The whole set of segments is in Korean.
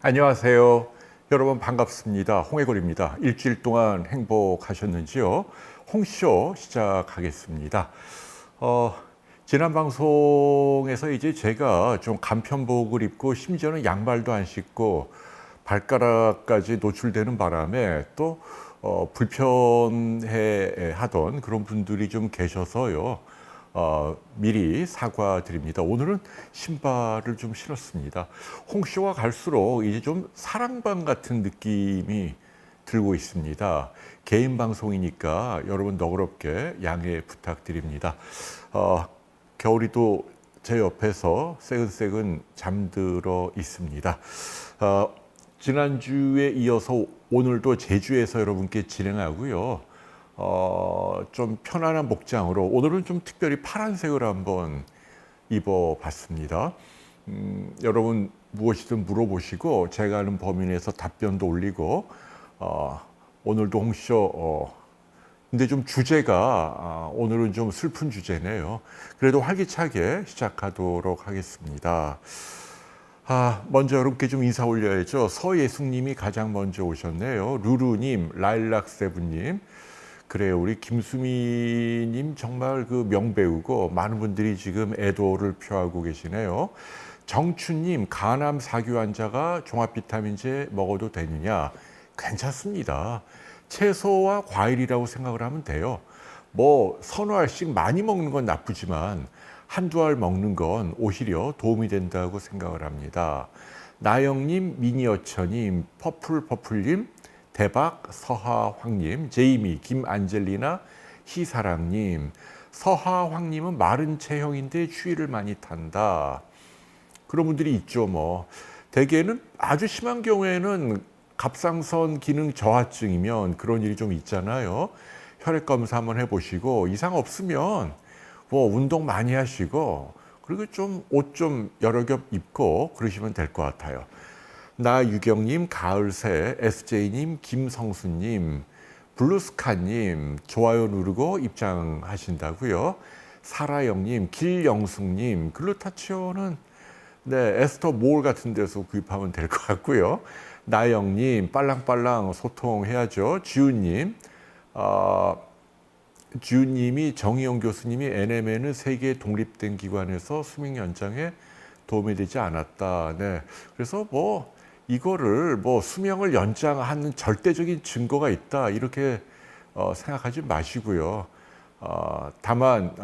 안녕하세요. 여러분 반갑습니다. 홍해골입니다. 일주일 동안 행복하셨는지요? 홍쇼 시작하겠습니다. 지난 방송에서 이제 제가 좀 간편복을 입고 심지어는 양말도 안 신고 발가락까지 노출되는 바람에 또 불편해 하던 그런 분들이 좀 계셔서요. 미리 사과드립니다. 오늘은 신발을 좀 신었습니다. 홍쇼가 갈수록 이제 좀 사랑방 같은 느낌이 들고 있습니다. 개인 방송이니까 여러분 너그럽게 양해 부탁드립니다. 겨울이 또 제 옆에서 새근새근 잠들어 있습니다. 지난주에 이어서 오늘도 제주에서 여러분께 진행하고요. 좀 편안한 목장으로 오늘은 좀 특별히 파란색을 한번 입어봤습니다. 여러분 무엇이든 물어보시고 제가 아는 범위 내에서 답변도 올리고 오늘도 홍쇼 근데 좀 주제가 오늘은 좀 슬픈 주제네요. 그래도 활기차게 시작하도록 하겠습니다. 먼저 여러분께 좀 인사 올려야죠. 서예숙님이 가장 먼저 오셨네요. 루루님, 라일락세븐님. 그래요. 우리 김수미님 정말 그 명배우고 많은 분들이 지금 애도를 표하고 계시네요. 정춘님, 간암 사규 환자가 종합 비타민제 먹어도 되느냐? 괜찮습니다. 채소와 과일이라고 생각을 하면 돼요. 뭐 서너 알씩 많이 먹는 건 나쁘지만 한두 알 먹는 건 오히려 도움이 된다고 생각을 합니다. 나영님, 미니어처님, 퍼플님, 대박, 서하황님, 제이미, 김안젤리나, 희사랑님. 서하황님은 마른 체형인데 추위를 많이 탄다. 그런 분들이 있죠. 뭐 대개는 아주 심한 경우에는 갑상선 기능 저하증이면 그런 일이 좀 있잖아요. 혈액 검사 한번 해보시고 이상 없으면 뭐 운동 많이 하시고 그리고 좀 옷 좀 여러 겹 입고 그러시면 될 것 같아요. 나유경님, 가을새, SJ님, 김성수님, 블루스카님 좋아요 누르고 입장하신다고요. 사라영님, 길영숙님, 글루타치온은 에스터 몰 같은 데서 구입하면 될 것 같고요. 나영님, 빨랑빨랑 소통해야죠. 지훈님이 정희영 교수님이 NMN은 세계 독립된 기관에서 수명 연장에 도움이 되지 않았다. 네, 그래서 뭐 이거를 뭐 수명을 연장하는 절대적인 증거가 있다 이렇게 생각하지 마시고요. 다만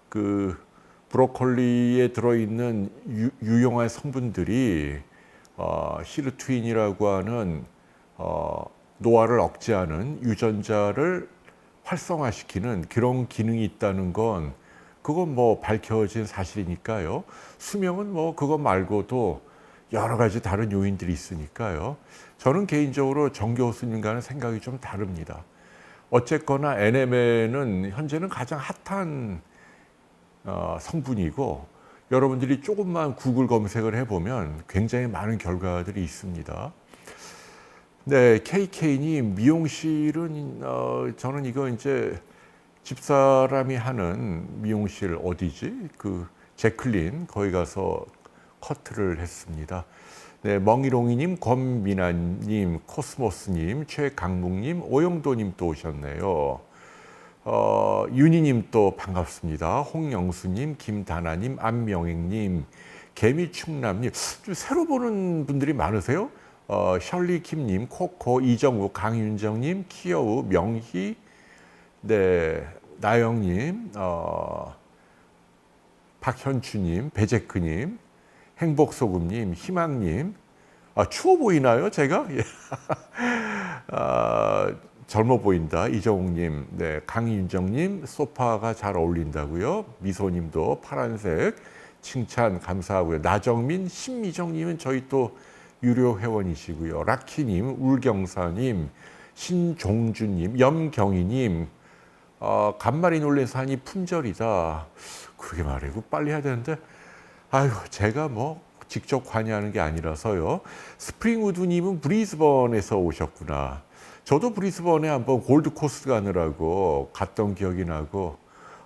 그 브로콜리에 들어있는 유용한 성분들이 시르트윈이라고 하는 노화를 억제하는 유전자를 활성화시키는 그런 기능이 있다는 건 그건 뭐 밝혀진 사실이니까요. 수명은 뭐 그거 말고도 여러 가지 다른 요인들이 있으니까요. 저는 개인적으로 정 교수님과는 생각이 좀 다릅니다. 어쨌거나 NMN은 현재는 가장 핫한 성분이고 여러분들이 조금만 구글 검색을 해보면 굉장히 많은 결과들이 있습니다. 네, KK님 미용실은 저는 이거 이제 집사람이 하는 미용실 어디지? 그 제클린 거기 가서 커트를 했습니다. 네, 멍이롱이님, 권미나님, 코스모스님, 최강묵님, 오영도님 또 오셨네요. 윤희님 또 반갑습니다. 홍영수님, 김다나님, 안명익님, 개미충남님. 좀 새로 보는 분들이 많으세요? 셜리킴님, 코코, 이정우, 강윤정님, 키여우, 명희, 네, 나영님, 박현주님, 배제크님, 행복소금님, 희망님. 추워 보이나요, 제가? 예. 젊어 보인다, 이정욱님. 네, 강윤정님, 소파가 잘 어울린다고요. 미소님도 파란색 칭찬 감사하고요. 나정민, 신미정님은 저희 또 유료 회원이시고요. 라키님, 울경사님, 신종주님, 염경희님, 간만에 놀란 산이 품절이다. 그러게 말이고 빨리 해야 되는데 아유 제가 뭐 직접 관여하는 게 아니라서요. 스프링우드님은 브리즈번에서 오셨구나. 저도 브리즈번에 한번 골드코스트 가느라고 갔던 기억이 나고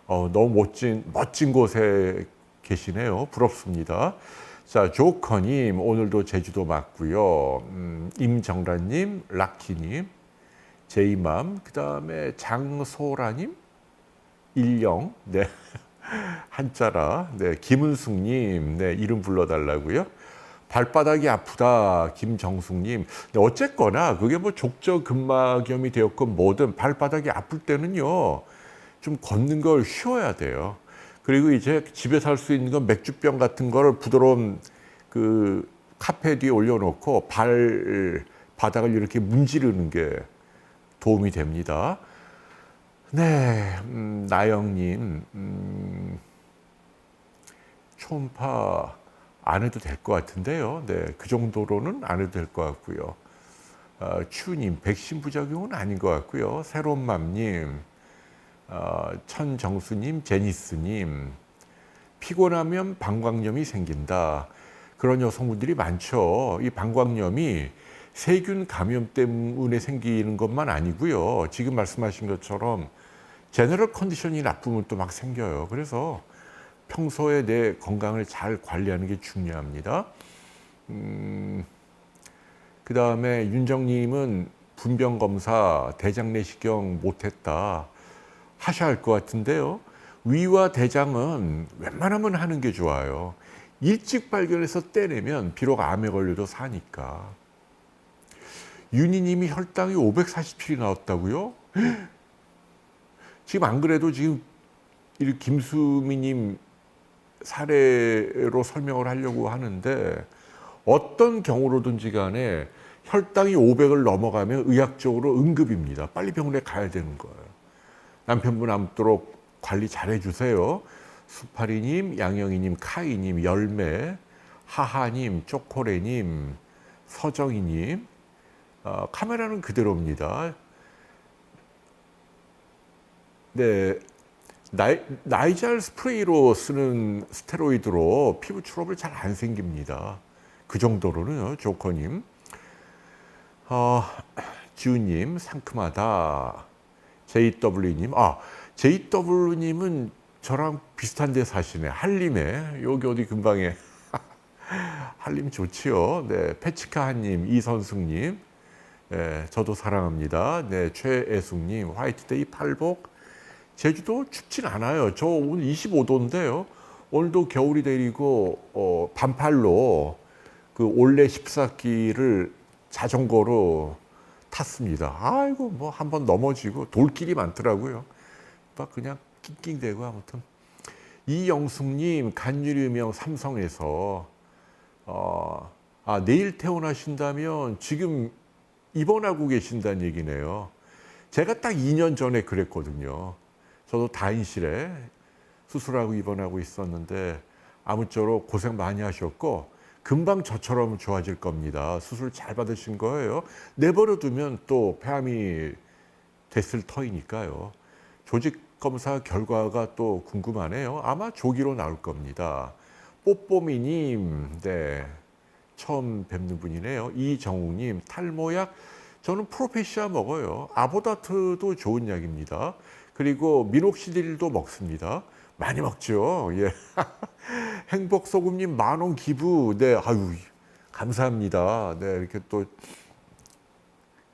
너무 멋진 곳에 계시네요. 부럽습니다. 자, 조커님, 오늘도 제주도 맞고요. 임정란님, 락키님, 제이맘, 그 다음에 장소라님, 일영, 네, 한자라, 네, 김은숙님, 네, 이름 불러달라고요. 발바닥이 아프다, 김정숙님. 네, 어쨌거나 그게 뭐 족저근막염이 되었건 뭐든 발바닥이 아플 때는요, 좀 걷는 걸 쉬어야 돼요. 그리고 이제 집에서 할 수 있는 건 맥주병 같은 거를 부드러운 그 카페 뒤에 올려놓고 발 바닥을 이렇게 문지르는 게 도움이 됩니다. 네, 나영님, 초음파 안 해도 될 것 같은데요. 네, 그 정도로는 안 해도 될 것 같고요. 추님, 백신 부작용은 아닌 것 같고요. 새롬맘님, 천정수님, 제니스님, 피곤하면 방광염이 생긴다. 그런 여성분들이 많죠. 이 방광염이 세균 감염 때문에 생기는 것만 아니고요. 지금 말씀하신 것처럼 제너럴 컨디션이 나쁘면 또 막 생겨요. 그래서 평소에 내 건강을 잘 관리하는 게 중요합니다. 그 다음에 윤정님은 분병 검사, 대장 내시경 못했다 하셔야 할 것 같은데요. 위와 대장은 웬만하면 하는 게 좋아요. 일찍 발견해서 떼내면 비록 암에 걸려도 사니까. 윤희님이 혈당이 547이 나왔다고요? 지금 안 그래도 지금 이 김수미님 사례로 설명을 하려고 하는데 어떤 경우로든지 간에 혈당이 500을 넘어가면 의학적으로 응급입니다. 빨리 병원에 가야 되는 거예요. 남편분 암도록 관리 잘 해주세요. 수파리님, 양영희님, 카이님, 열매, 하하님, 쪼코레님, 서정희님. 카메라는 그대로입니다. 네, 나이잘 스프레이로 쓰는 스테로이드로 피부 트러블 잘 안 생깁니다. 그 정도로는요, 조커님. 지우님, 상큼하다. JW님, JW님은 저랑 비슷한 데 사시네. 한림에, 여기 어디 근방에. 한림 좋지요. 네, 페치카한님, 이선숙님, 네, 저도 사랑합니다. 네, 최애숙님, 화이트데이 팔복. 제주도 춥진 않아요. 저 오늘 25도인데요. 오늘도 겨울이 내리고 반팔로 그 올레 14끼를 자전거로 탔습니다. 아이고 뭐 한번 넘어지고 돌길이 많더라고요. 막 그냥 낑낑대고 아무튼. 이영숙님 간유리명 삼성에서 내일 퇴원하신다면 지금 입원하고 계신다는 얘기네요. 제가 딱 2년 전에 그랬거든요. 저도 다인실에 수술하고 입원하고 있었는데 아무쪼록 고생 많이 하셨고 금방 저처럼 좋아질 겁니다. 수술 잘 받으신 거예요. 내버려 두면 또 폐암이 됐을 터이니까요. 조직 검사 결과가 또 궁금하네요. 아마 조기로 나올 겁니다. 뽀뽀미님, 네, 처음 뵙는 분이네요. 이정욱님, 탈모약 저는 프로페시아 먹어요. 아보다트도 좋은 약입니다. 그리고 미녹시딜도 먹습니다. 많이 먹죠. 예. 행복소금님 10,000원 기부. 네, 아유 감사합니다. 네, 이렇게 또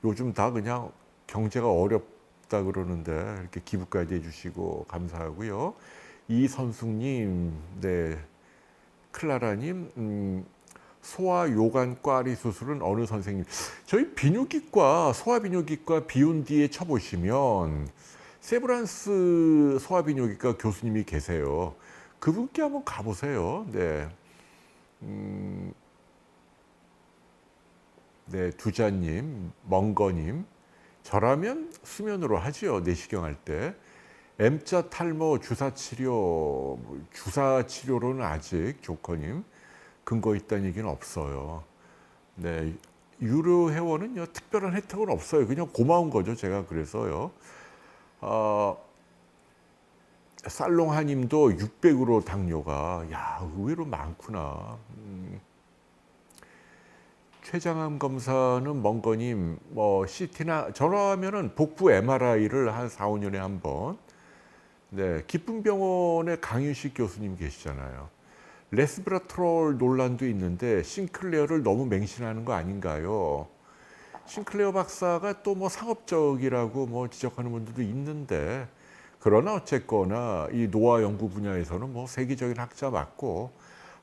요즘 다 그냥 경제가 어렵다 그러는데 이렇게 기부까지 해주시고 감사하고요. 이선숙님, 네, 클라라님, 소아 요관 꽈리 수술은 어느 선생님? 저희 비뇨기과 소아비뇨기과 비욘디에 쳐보시면 세브란스 소아비뇨기과 교수님이 계세요. 그분께 한번 가보세요. 네, 네, 두자님, 멍거님, 저라면 수면으로 하지요. 내시경 할 때. M자 탈모 주사 치료, 주사 치료로는 아직 조커님 근거 있다는 얘기는 없어요. 네, 유료 회원은요 특별한 혜택은 없어요. 그냥 고마운 거죠. 제가 그래서요. 살롱하님도 600으로 당뇨가 의외로 많구나. 췌장암 검사는 멍거님 뭐 CT나 전화하면은 복부 MRI를 한 4, 5년에 한 번. 네, 기쁨병원에 강윤식 교수님 계시잖아요. 레스베라트롤 논란도 있는데 싱클레어를 너무 맹신하는 거 아닌가요? 싱클레어 박사가 또 뭐 상업적이라고 뭐 지적하는 분들도 있는데, 그러나 어쨌거나 이 노화 연구 분야에서는 뭐 세계적인 학자 맞고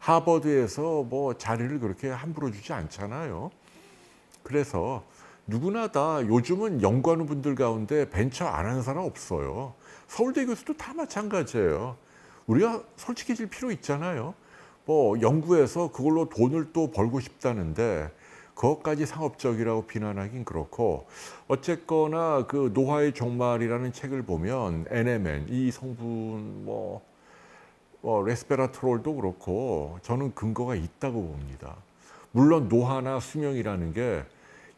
하버드에서 뭐 자리를 그렇게 함부로 주지 않잖아요. 그래서 누구나 다 요즘은 연구하는 분들 가운데 벤처 안 하는 사람 없어요. 서울대 교수도 다 마찬가지예요. 우리가 솔직해질 필요 있잖아요. 뭐 연구해서 그걸로 돈을 또 벌고 싶다는데 그것까지 상업적이라고 비난하긴 그렇고, 어쨌거나 그 노화의 종말이라는 책을 보면 NMN 이 성분 레스베라트롤도 그렇고 저는 근거가 있다고 봅니다. 물론 노화나 수명이라는 게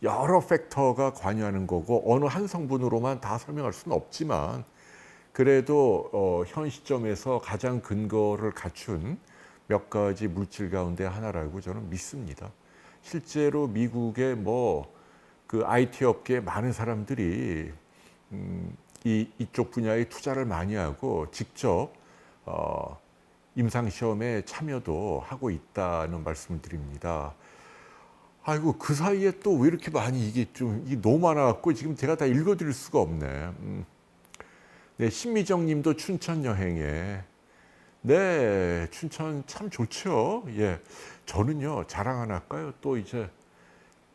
여러 팩터가 관여하는 거고 어느 한 성분으로만 다 설명할 수는 없지만, 그래도 현 시점에서 가장 근거를 갖춘 몇 가지 물질 가운데 하나라고 저는 믿습니다. 실제로 미국의 그 IT 업계에 많은 사람들이 이쪽 분야에 투자를 많이 하고 직접 임상 시험에 참여도 하고 있다는 말씀을 드립니다. 아이고, 그 사이에 또 왜 이렇게 많이 이게 너무 많아갖고 지금 제가 다 읽어드릴 수가 없네. 네, 신미정님도 춘천 여행에. 네, 춘천 참 좋죠. 예, 저는요 자랑 하나 할까요? 또 이제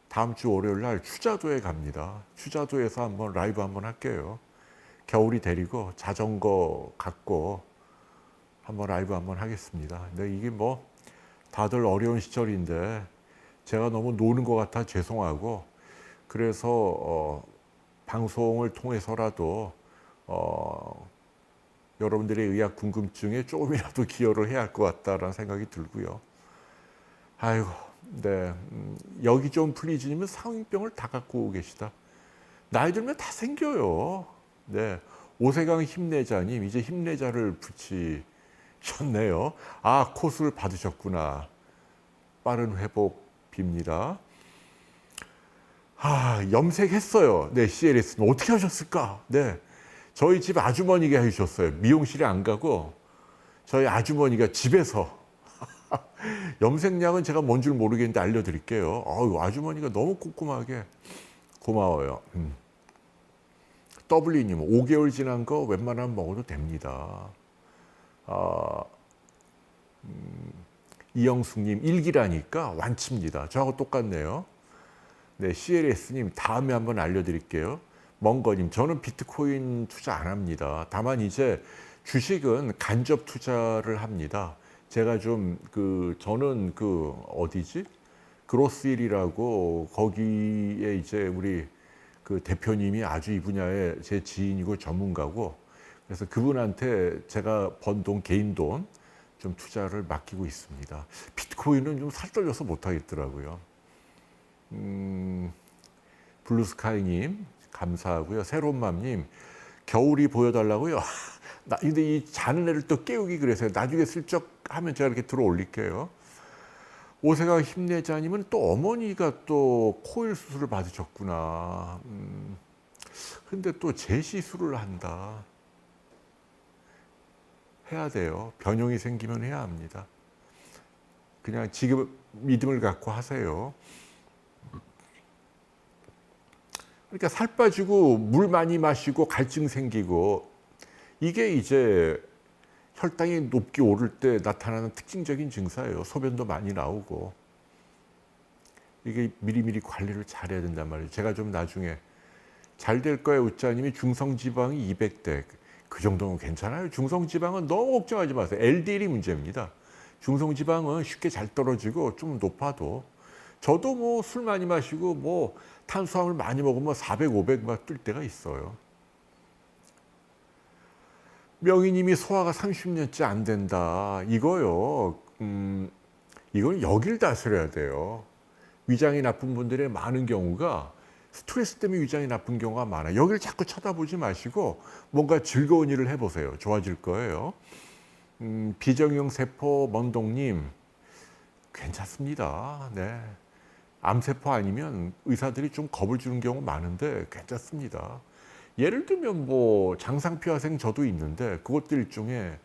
다음 주 월요일 날 추자도에 갑니다. 추자도에서 한번 라이브 한번 할게요. 겨울이 데리고 자전거 갖고 한번 라이브 한번 하겠습니다. 근데 이게 뭐 다들 어려운 시절인데 제가 너무 노는 것 같아 죄송하고, 그래서 방송을 통해서라도 여러분들의 의학 궁금증에 조금이라도 기여를 해야 할 것 같다라는 생각이 들고요. 아이고, 네, 여기 좀 풀리지면 상위병을 다 갖고 계시다. 나이 들면 다 생겨요. 네, 오세강 힘내자님 이제 힘내자를 붙이셨네요. 아, 코술 받으셨구나. 빠른 회복 빕니다. 아, 염색했어요. 네, CLS는 어떻게 하셨을까? 네, 저희 집 아주머니가 해주셨어요. 미용실에 안 가고 저희 아주머니가 집에서. 염색약은 제가 뭔 줄 모르겠는데 알려드릴게요. 아주머니가 너무 꼼꼼하게. 고마워요. W님, 5개월 지난 거 웬만하면 먹어도 됩니다. 이영숙님, 일기라니까 완치입니다. 저하고 똑같네요. 네, CLS님, 다음에 한번 알려드릴게요. 멍거님, 저는 비트코인 투자 안 합니다. 다만 이제 주식은 간접 투자를 합니다. 제가 저는 어디지? 그로스힐이라고 거기에 이제 우리 그 대표님이 아주 이 분야에 제 지인이고 전문가고, 그래서 그분한테 제가 번 돈, 개인 돈 좀 투자를 맡기고 있습니다. 비트코인은 좀 살떨려서 못 하겠더라고요. 블루스카이님 감사하고요. 새로운맘님, 겨울이 보여달라고요. 근데 이 자는 애를 또 깨우기 그래서 나중에 슬쩍 하면 제가 이렇게 들어 올릴게요. 오세가 힘내자님은 또 어머니가 또 코일 수술을 받으셨구나. 근데 또 재시술을 한다. 해야 돼요. 변형이 생기면 해야 합니다. 그냥 지금 믿음을 갖고 하세요. 그러니까 살 빠지고 물 많이 마시고 갈증 생기고, 이게 이제 혈당이 높게 오를 때 나타나는 특징적인 증사예요. 소변도 많이 나오고. 이게 미리미리 관리를 잘해야 된단 말이에요. 제가 좀 나중에 잘 될 거예요. 우짜님이 중성지방이 200대. 그 정도면 괜찮아요. 중성지방은 너무 걱정하지 마세요. LDL이 문제입니다. 중성지방은 쉽게 잘 떨어지고 좀 높아도. 저도 뭐 술 많이 마시고 뭐 탄수화물 많이 먹으면 400, 500 막 뜰 때가 있어요. 명희님이 소화가 30년째 안 된다. 이거요. 이건 여길 다스려야 돼요. 위장이 나쁜 분들의 많은 경우가 스트레스 때문에 위장이 나쁜 경우가 많아요. 여기를 자꾸 쳐다보지 마시고 뭔가 즐거운 일을 해보세요. 좋아질 거예요. 비정형 세포 먼동님, 괜찮습니다. 네. 암세포 아니면 의사들이 좀 겁을 주는 경우 많은데 괜찮습니다. 예를 들면 뭐 장상피화생 저도 있는데 그것도 일종의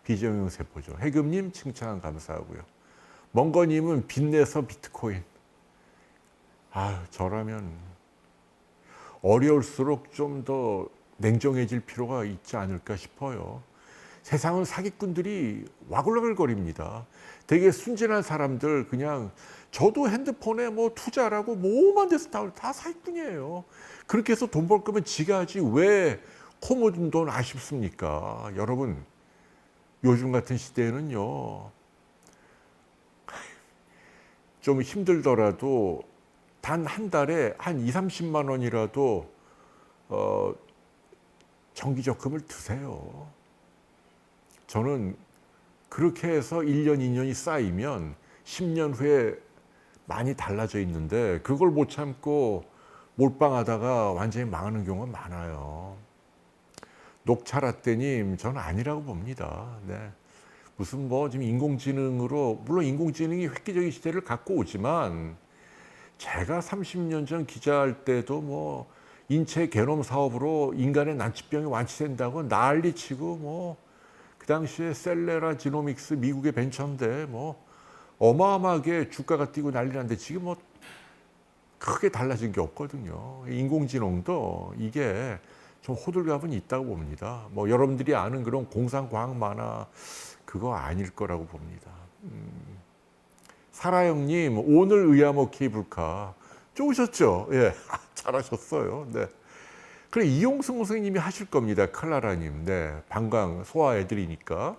비정형 세포죠. 해금님 칭찬 감사하고요. 멍거님은 빚내서 비트코인. 저라면 어려울수록 좀 더 냉정해질 필요가 있지 않을까 싶어요. 세상은 사기꾼들이 와글와글거립니다. 되게 순진한 사람들 그냥 저도 핸드폰에 뭐 투자라고 뭐만 돼서 다 사기꾼이에요. 그렇게 해서 돈 벌 거면 지가 하지 왜 코 묻은 돈 아쉽습니까? 여러분 요즘 같은 시대에는요 좀 힘들더라도 단 한 달에 한 2, 30만 원이라도 정기적금을 드세요. 저는 그렇게 해서 1년, 2년이 쌓이면 10년 후에 많이 달라져 있는데 그걸 못 참고 몰빵하다가 완전히 망하는 경우가 많아요. 녹차라떼님, 저는 아니라고 봅니다. 네. 무슨 뭐 지금 인공지능으로, 물론 인공지능이 획기적인 시대를 갖고 오지만 제가 30년 전 기자할 때도 뭐 인체 게놈 사업으로 인간의 난치병이 완치된다고 난리치고 뭐 그 당시에 셀레라 지노믹스 미국의 벤처인데 뭐 어마어마하게 주가가 뛰고 난리 났는데 지금 뭐 크게 달라진 게 없거든요. 인공지능도 이게 좀 호들갑은 있다고 봅니다. 뭐 여러분들이 아는 그런 공상과학 만화 그거 아닐 거라고 봅니다. 사라영님, 오늘 의아모 케이블카 좋으셨죠? 예, 잘하셨어요. 네. 그래 이용승 선생님이 하실 겁니다. 칼라라님, 네, 방광 소화해드리니까.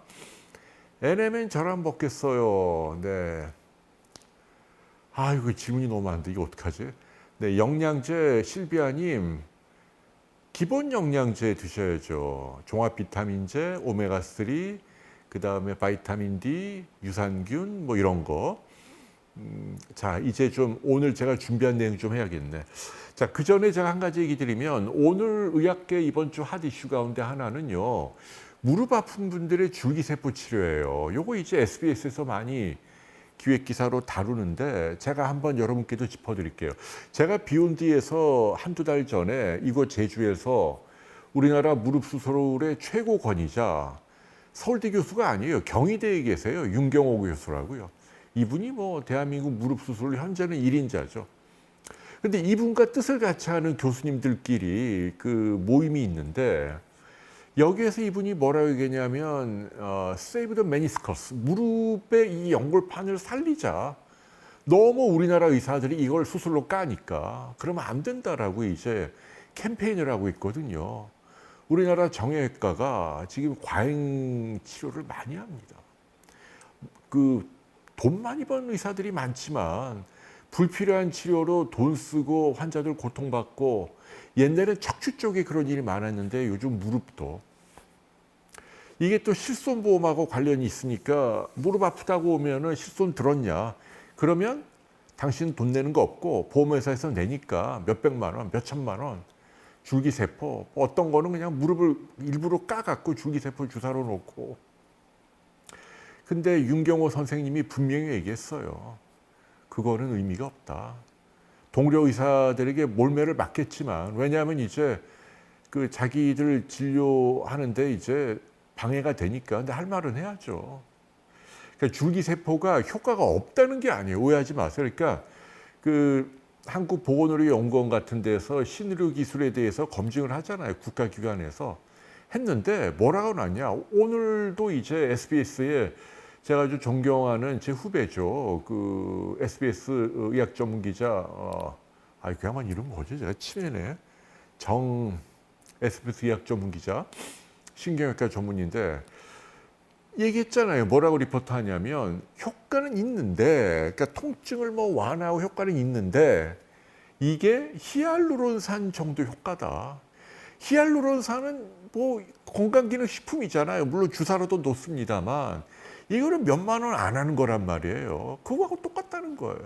NMN 저랑 먹겠어요. 네. 이거 질문이 너무 많은데 이거 어떡하지? 네, 영양제 실비아님, 기본 영양제 드셔야죠. 종합 비타민제, 오메가3, 그 다음에 바이타민 D, 유산균 뭐 이런 거. 자, 이제 좀 오늘 제가 준비한 내용 좀 해야겠네. 자, 그 전에 제가 한 가지 얘기 드리면 오늘 의학계 이번 주 핫 이슈 가운데 하나는요. 무릎 아픈 분들의 줄기세포 치료예요. 요거 이제 SBS에서 많이 기획 기사로 다루는데 제가 한번 여러분께도 짚어드릴게요. 제가 비욘드에서 한두 달 전에 이곳 제주에서 우리나라 무릎 수술의 최고 권위자 서울대 교수가 아니에요. 경희대에 계세요. 윤경호 교수라고요. 이분이 뭐 대한민국 무릎 수술 현재는 1인자죠. 근데 이분과 뜻을 같이 하는 교수님들끼리 그 모임이 있는데 여기에서 이분이 뭐라고 얘기했냐면 Save the meniscus, 무릎의 이 연골판을 살리자. 너무 우리나라 의사들이 이걸 수술로 까니까 그러면 안 된다라고 이제 캠페인을 하고 있거든요. 우리나라 정형외과가 지금 과잉 치료를 많이 합니다. 돈 많이 버는 의사들이 많지만 불필요한 치료로 돈 쓰고 환자들 고통받고 옛날엔 척추 쪽에 그런 일이 많았는데 요즘 무릎도 이게 또 실손보험하고 관련이 있으니까 무릎 아프다고 오면은 실손 들었냐 그러면 당신 돈 내는 거 없고 보험회사에서 내니까 몇백만 원, 몇천만 원 줄기세포 어떤 거는 그냥 무릎을 일부러 까갖고 줄기세포 주사로 놓고 근데 윤경호 선생님이 분명히 얘기했어요. 그거는 의미가 없다. 동료 의사들에게 몰매를 맞겠지만 왜냐하면 이제 그 자기들 진료하는데 이제 방해가 되니까 근데 할 말은 해야죠. 그러니까 줄기세포가 효과가 없다는 게 아니에요. 오해하지 마세요. 그러니까 그 한국보건의료연구원 같은 데서 신의료 기술에 대해서 검증을 하잖아요. 국가기관에서 했는데 뭐라고 나왔냐. 오늘도 이제 SBS에 제가 아주 존경하는 제 후배죠. 그 SBS 의학 전문 기자, 그야만 이름 뭐지? 제가 치매네. SBS 의학 전문 기자, 신경외과 전문인데, 얘기했잖아요. 뭐라고 리포트 하냐면, 효과는 있는데, 그러니까 통증을 뭐 완화하고 효과는 있는데, 이게 히알루론산 정도 효과다. 히알루론산은 뭐 건강기능식품이잖아요. 물론 주사로도 놓습니다만, 이거는 몇만 원 안 하는 거란 말이에요. 그거하고 똑같다는 거예요.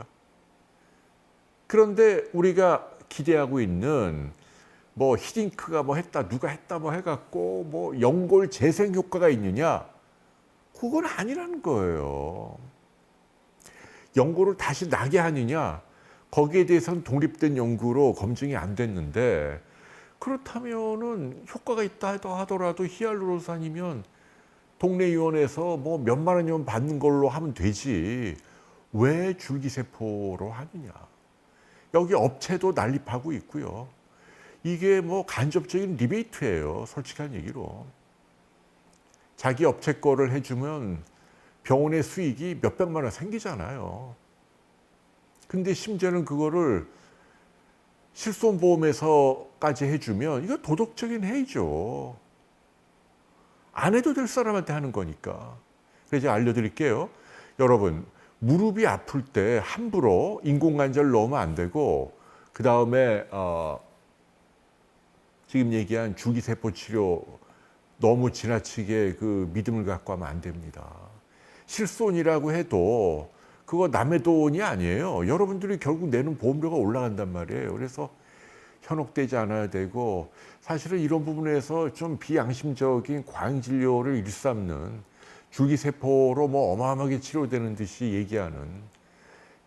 그런데 우리가 기대하고 있는 뭐 히딩크가 뭐 했다, 누가 했다 뭐 해갖고 뭐 연골 재생 효과가 있느냐? 그건 아니라는 거예요. 연골을 다시 나게 하느냐? 거기에 대해서는 독립된 연구로 검증이 안 됐는데 그렇다면은 효과가 있다 하더라도 히알루론산이면 동네 의원에서 뭐 몇만 원이면 받는 걸로 하면 되지. 왜 줄기세포로 하느냐. 여기 업체도 난립하고 있고요. 이게 뭐 간접적인 리베이트예요. 솔직한 얘기로. 자기 업체 거를 해주면 병원의 수익이 몇백만 원 생기잖아요. 근데 심지어는 그거를 실손보험에서까지 해주면 이거 도덕적인 해이죠. 안 해도 될 사람한테 하는 거니까. 그래서 알려드릴게요. 여러분, 무릎이 아플 때 함부로 인공관절 넣으면 안 되고, 그 다음에 지금 얘기한 줄기세포 치료 너무 지나치게 그 믿음을 갖고 하면 안 됩니다. 실손이라고 해도 그거 남의 돈이 아니에요. 여러분들이 결국 내는 보험료가 올라간단 말이에요. 그래서 현혹되지 않아야 되고, 사실은 이런 부분에서 좀 비양심적인 과잉 진료를 일삼는, 줄기세포로 뭐 어마어마하게 치료되는 듯이 얘기하는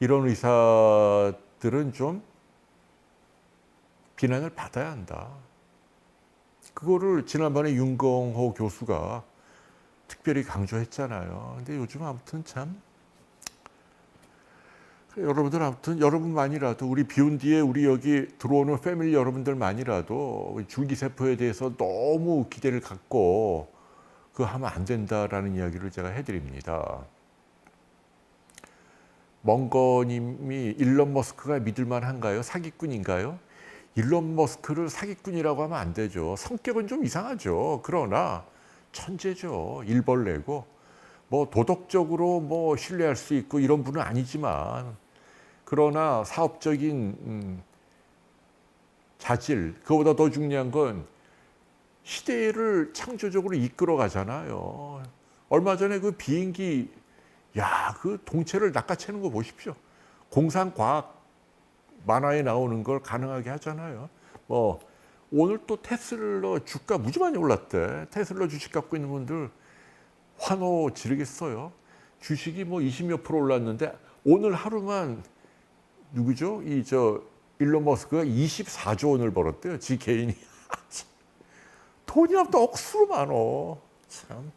이런 의사들은 좀 비난을 받아야 한다. 그거를 지난번에 윤건호 교수가 특별히 강조했잖아요. 근데 요즘 아무튼 참 여러분들 아무튼 여러분만이라도 우리 비온 뒤에 우리 여기 들어오는 패밀리 여러분들만이라도 줄기세포에 대해서 너무 기대를 갖고 그거 하면 안 된다라는 이야기를 제가 해드립니다. 멍거님이 일론 머스크가 믿을만한가요? 사기꾼인가요? 일론 머스크를 사기꾼이라고 하면 안 되죠. 성격은 좀 이상하죠. 그러나 천재죠. 일벌레고 뭐 도덕적으로 뭐 신뢰할 수 있고 이런 분은 아니지만, 그러나 사업적인 자질, 그거보다 더 중요한 건 시대를 창조적으로 이끌어 가잖아요. 얼마 전에 그 비행기, 그 동체를 낚아채는 거 보십시오. 공상과학 만화에 나오는 걸 가능하게 하잖아요. 뭐 오늘 또 테슬라 주가 무지 많이 올랐대. 테슬라 주식 갖고 있는 분들 환호 지르겠어요. 주식이 뭐 20몇 프로 올랐는데 오늘 하루만 누구죠? 일론 머스크가 24조 원을 벌었대요. 지 개인이. 돈이 없다 억수로 많어. 참.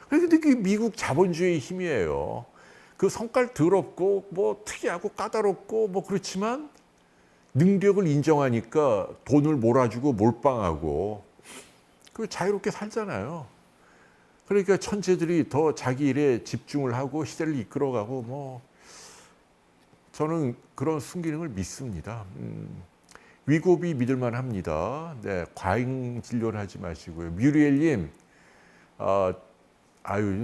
근데 그게 미국 자본주의의 힘이에요. 그 성깔 더럽고 뭐 특이하고 까다롭고 뭐 그렇지만 능력을 인정하니까 돈을 몰아주고 몰빵하고 그 자유롭게 살잖아요. 그러니까 천재들이 더 자기 일에 집중을 하고 시대를 이끌어가고 뭐 저는 그런 순기능을 믿습니다. 위고비 믿을만 합니다. 네, 과잉 진료를 하지 마시고요. 뮤리엘님,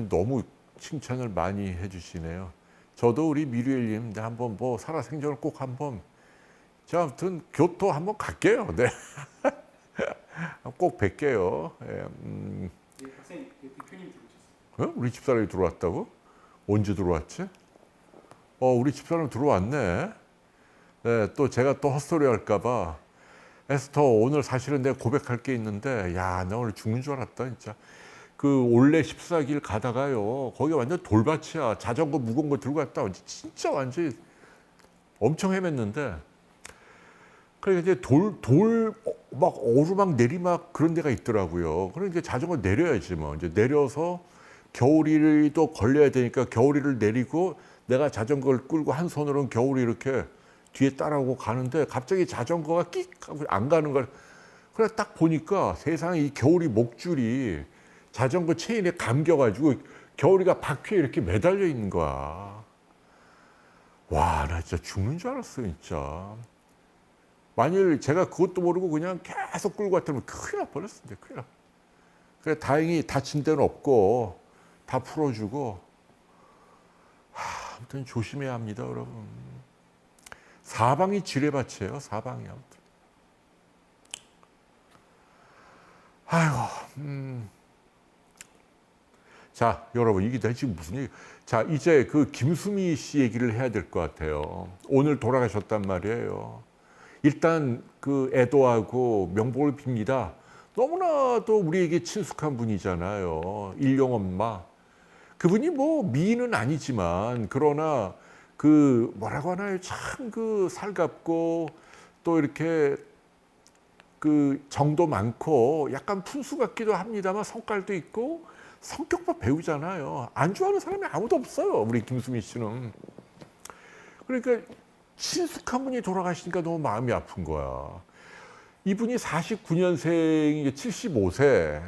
너무 칭찬을 많이 해주시네요. 저도 우리 뮤리엘님 한번 뭐 살아생전을 꼭 한번, 자, 아무튼 교토 한번 갈게요. 네, 꼭 뵐게요. 네, 박사님, 대표님 들어오셨어요. 우리 집사람이 들어왔다고? 언제 들어왔지? 우리 집사람 들어왔네. 네, 또 제가 또 헛소리 할까봐. 에스터, 오늘 사실은 내가 고백할 게 있는데, 나 오늘 죽는 줄 알았다, 진짜. 그 올레 14길 가다가요, 거기 완전 돌밭이야. 자전거 무거운 거 들고 갔다. 진짜 완전히 엄청 헤맸는데, 그러니까 이제 막 오르막 내리막 그런 데가 있더라고요. 그러니까 자전거 내려야지 뭐. 이제 내려서 겨울이도 걸려야 되니까 겨울이를 내리고 내가 자전거를 끌고 한 손으로는 겨울이 이렇게 뒤에 따라오고 가는데 갑자기 자전거가 끽 하고 안 가는 걸. 그래 딱 보니까 세상에 이 겨울이 목줄이 자전거 체인에 감겨가지고 겨울이가 바퀴에 이렇게 매달려 있는 거야. 와, 나 진짜 죽는 줄 알았어, 진짜. 만일 제가 그것도 모르고 그냥 계속 끌고 갔다면 큰일 날 뻔했습니다. 큰일 날. 그래 다행히 다친 데는 없고 다 풀어주고. 아무튼 조심해야 합니다, 여러분. 사방이 지뢰밭이에요, 사방이. 아무튼. 자, 여러분, 이게 내가 지금 무슨 얘기. 자, 이제 그 김수미 씨 얘기를 해야 될 것 같아요. 오늘 돌아가셨단 말이에요. 일단 그 애도하고 명복을 빕니다. 너무나도 우리에게 친숙한 분이잖아요. 일용 엄마. 그분이 뭐 미인은 아니지만 그러나 그 뭐라고 하나요? 참 그 살갑고 또 이렇게 그 정도 많고 약간 푼수 같기도 합니다만 성깔도 있고 성격법 배우잖아요. 안 좋아하는 사람이 아무도 없어요. 우리 김수미 씨는. 그러니까 친숙한 분이 돌아가시니까 너무 마음이 아픈 거야. 이분이 49년생, 75세.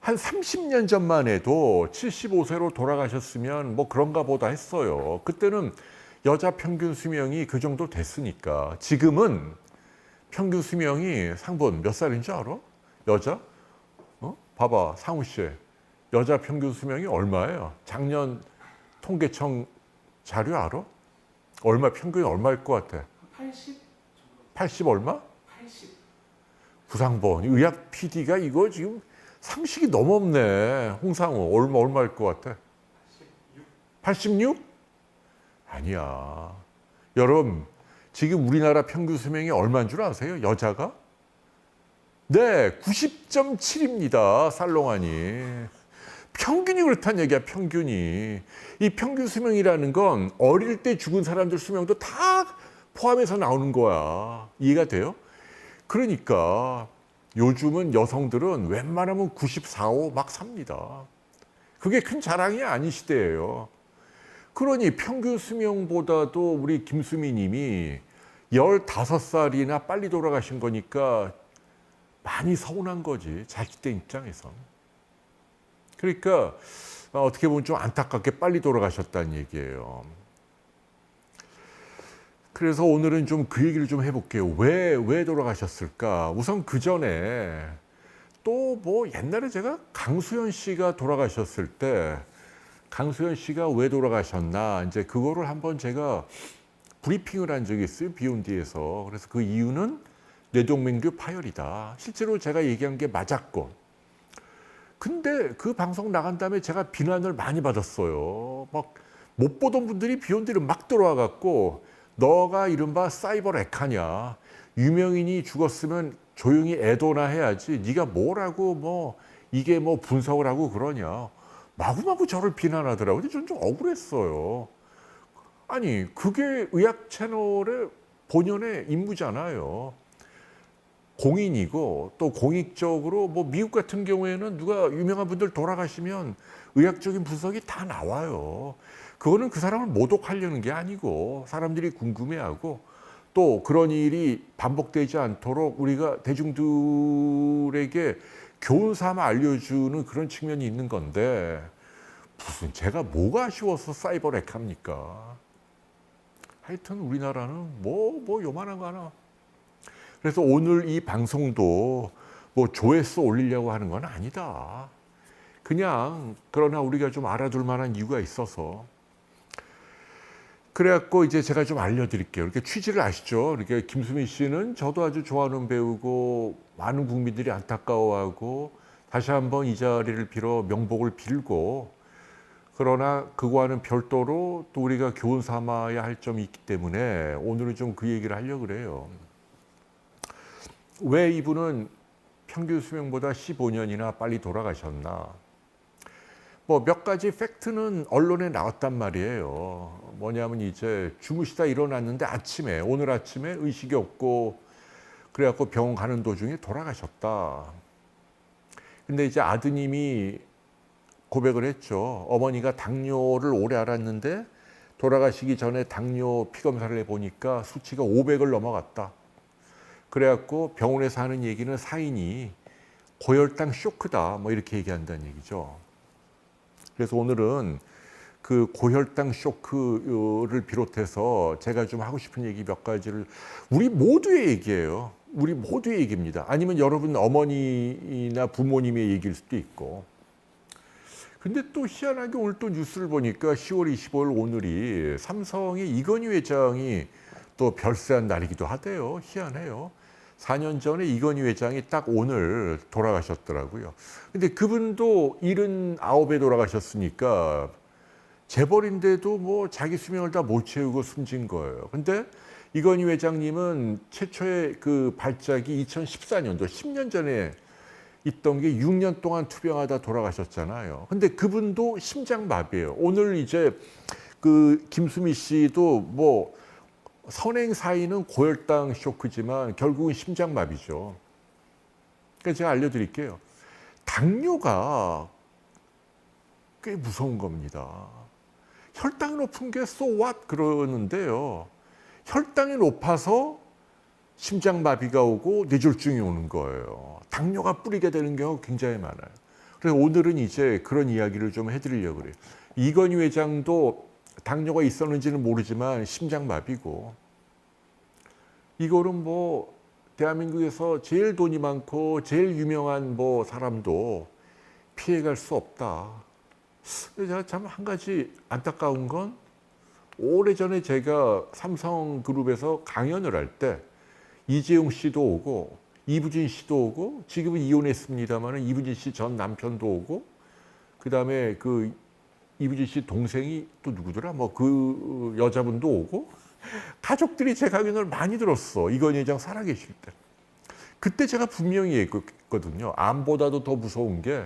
한 30년 전만 해도 75세로 돌아가셨으면 뭐 그런가 보다 했어요. 그때는 여자 평균 수명이 그 정도 됐으니까. 지금은 평균 수명이 상본 몇 살인 줄 알아? 여자? 봐봐, 상우 씨. 여자 평균 수명이 얼마예요? 작년 통계청 자료 알아? 얼마, 평균이 얼마일 것 같아? 80 정도. 80 얼마? 80. 구상본, 의학 PD가 이거 지금 상식이 너무 없네. 홍상우, 얼마일 것 같아? 86? 아니야. 여러분, 지금 우리나라 평균 수명이 얼마인 줄 아세요? 여자가? 네, 90.7입니다. 살롱아니. 평균이 그렇다는 얘기야, 평균이. 이 평균 수명이라는 건 어릴 때 죽은 사람들 수명도 다 포함해서 나오는 거야. 이해가 돼요? 그러니까 요즘은 여성들은 웬만하면 94, 5 막 삽니다. 그게 큰 자랑이 아닌 시대예요. 그러니 평균 수명보다도 우리 김수미 님이 15살이나 빨리 돌아가신 거니까 많이 서운한 거지, 자식들 입장에선. 그러니까 어떻게 보면 좀 안타깝게 빨리 돌아가셨다는 얘기예요. 그래서 오늘은 좀 그 얘기를 좀 해볼게요. 왜 돌아가셨을까? 우선 그 전에 또 뭐 옛날에 제가 강수현 씨가 돌아가셨을 때 강수현 씨가 왜 돌아가셨나 이제 그거를 한번 제가 브리핑을 한 적이 있어요. 비욘디에서. 그래서 그 이유는 뇌동맥류 파열이다. 실제로 제가 얘기한 게 맞았고. 근데 그 방송 나간 다음에 제가 비난을 많이 받았어요. 막 못 보던 분들이 비욘디를 막 들어와 갖고 너가 이른바 사이버 레카냐. 유명인이 죽었으면 조용히 애도나 해야지. 네가 뭐라고 뭐 이게 뭐 분석을 하고 그러냐. 마구마구 저를 비난하더라고요. 근데 저는 좀 억울했어요. 아니 그게 의학 채널의 본연의 임무잖아요. 공인이고 또 공익적으로 뭐 미국 같은 경우에는 누가 유명한 분들 돌아가시면 의학적인 분석이 다 나와요. 그거는 그 사람을 모독하려는 게 아니고 사람들이 궁금해하고 또 그런 일이 반복되지 않도록 우리가 대중들에게 교훈 삼아 알려주는 그런 측면이 있는 건데 무슨 제가 뭐가 아쉬워서 사이버 레카입니까? 하여튼 우리나라는 뭐 요만한 거 하나. 그래서 오늘 이 방송도 뭐 조회수 올리려고 하는 건 아니다. 그냥 그러나 우리가 좀 알아둘 만한 이유가 있어서. 그래갖고 이제 제가 좀 알려드릴게요. 이렇게 취지를 아시죠? 이렇게 김수미 씨는 저도 아주 좋아하는 배우고 많은 국민들이 안타까워하고 다시 한번 이 자리를 빌어 명복을 빌고 그러나 그거와는 별도로 또 우리가 교훈 삼아야 할 점이 있기 때문에 오늘은 좀 그 얘기를 하려고 그래요. 왜 이분은 평균 수명보다 15년이나 빨리 돌아가셨나? 뭐 몇 가지 팩트는 언론에 나왔단 말이에요. 뭐냐면 이제 주무시다 일어났는데 오늘 아침에 의식이 없고 그래갖고 병원 가는 도중에 돌아가셨다. 근데 이제 아드님이 고백을 했죠. 어머니가 당뇨를 오래 앓았는데 돌아가시기 전에 당뇨 피검사를 해보니까 수치가 500을 넘어갔다. 그래갖고 병원에서 하는 얘기는 사인이 고혈당 쇼크다. 뭐 이렇게 얘기한다는 얘기죠. 그래서 오늘은 그 고혈당 쇼크를 비롯해서 제가 좀 하고 싶은 얘기 몇 가지를 우리 모두의 얘기예요. 우리 모두의 얘기입니다. 아니면 여러분 어머니나 부모님의 얘기일 수도 있고. 근데 또 희한하게 오늘 또 뉴스를 보니까 10월 25일 오늘이 삼성의 이건희 회장이 또 별세한 날이기도 하대요. 희한해요. 4년 전에 이건희 회장이 딱 오늘 돌아가셨더라고요. 근데 그분도 79에 돌아가셨으니까 재벌인데도 뭐 자기 수명을 다 못 채우고 숨진 거예요. 근데 이건희 회장님은 최초의 그 발작이 2014년도 10년 전에 있던 게 6년 동안 투병하다 돌아가셨잖아요. 근데 그분도 심장마비예요. 오늘 이제 그 김수미 씨도 뭐 선행 사인은 고혈당 쇼크지만 결국은 심장마비죠. 그러니까 제가 알려드릴게요. 당뇨가 꽤 무서운 겁니다. 혈당이 높은 게 so what 그러는데요. 혈당이 높아서 심장마비가 오고 뇌졸중이 오는 거예요. 당뇨가 뿌리게 되는 경우가 굉장히 많아요. 그래서 오늘은 이제 그런 이야기를 좀 해드리려고 그래요. 이건희 회장도 당뇨가 있었는지는 모르지만 심장마비고, 이거는 뭐 대한민국에서 제일 돈이 많고 제일 유명한 뭐 사람도 피해갈 수 없다. 제가 참 한 가지 안타까운 건, 오래전에 제가 삼성그룹에서 강연을 할 때 이재용 씨도 오고 이부진 씨도 오고, 지금은 이혼했습니다만 이부진 씨 전 남편도 오고, 그다음에 그 이부진 씨 동생이 또 누구더라? 뭐 그 여자분도 오고, 가족들이 제 강연을 많이 들었어. 이건희 회장 살아계실 때. 그때 제가 분명히 얘기했거든요. 암보다도 더 무서운 게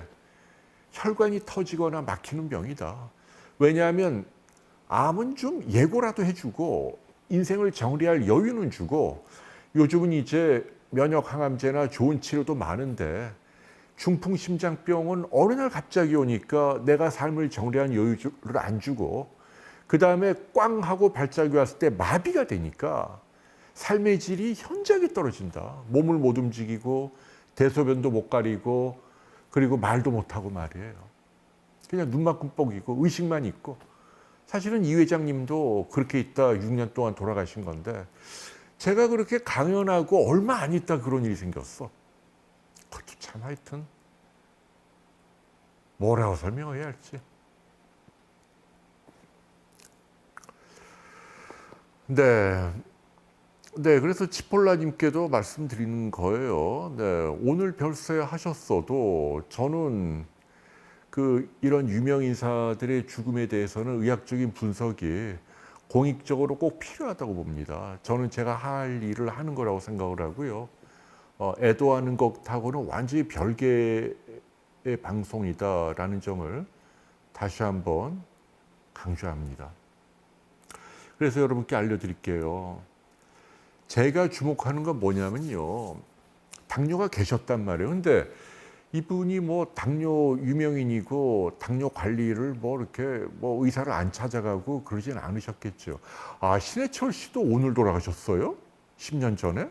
혈관이 터지거나 막히는 병이다. 왜냐하면 암은 좀 예고라도 해주고 인생을 정리할 여유는 주고, 요즘은 이제 면역 항암제나 좋은 치료도 많은데 중풍심장병은 어느 날 갑자기 오니까 내가 삶을 정리한 여유를 안 주고, 그 다음에 꽝 하고 발작이 왔을 때 마비가 되니까 삶의 질이 현저하게 떨어진다. 몸을 못 움직이고 대소변도 못 가리고 그리고 말도 못하고 말이에요. 그냥 눈만 끔뻑이고 의식만 있고. 사실은 이 회장님도 그렇게 있다 6년 동안 돌아가신 건데, 제가 그렇게 강연하고 얼마 안 있다 그런 일이 생겼어. 그것도 참 하여튼 뭐라고 설명해야 할지. 네, 그래서 치폴라님께도 말씀드리는 거예요. 네, 오늘 별세 하셨어도 저는 이런 유명 인사들의 죽음에 대해서는 의학적인 분석이 공익적으로 꼭 필요하다고 봅니다. 저는 제가 할 일을 하는 거라고 생각을 하고요. 애도하는 것하고는 완전히 별개의 방송이다라는 점을 다시 한번 강조합니다. 그래서 여러분께 알려드릴게요. 제가 주목하는 건 뭐냐면요. 당뇨가 계셨단 말이에요. 근데 이분이 뭐 당뇨 유명인이고 당뇨 관리를 뭐 이렇게 뭐 의사를 안 찾아가고 그러진 않으셨겠죠. 아, 신해철 씨도 오늘 돌아가셨어요? 10년 전에?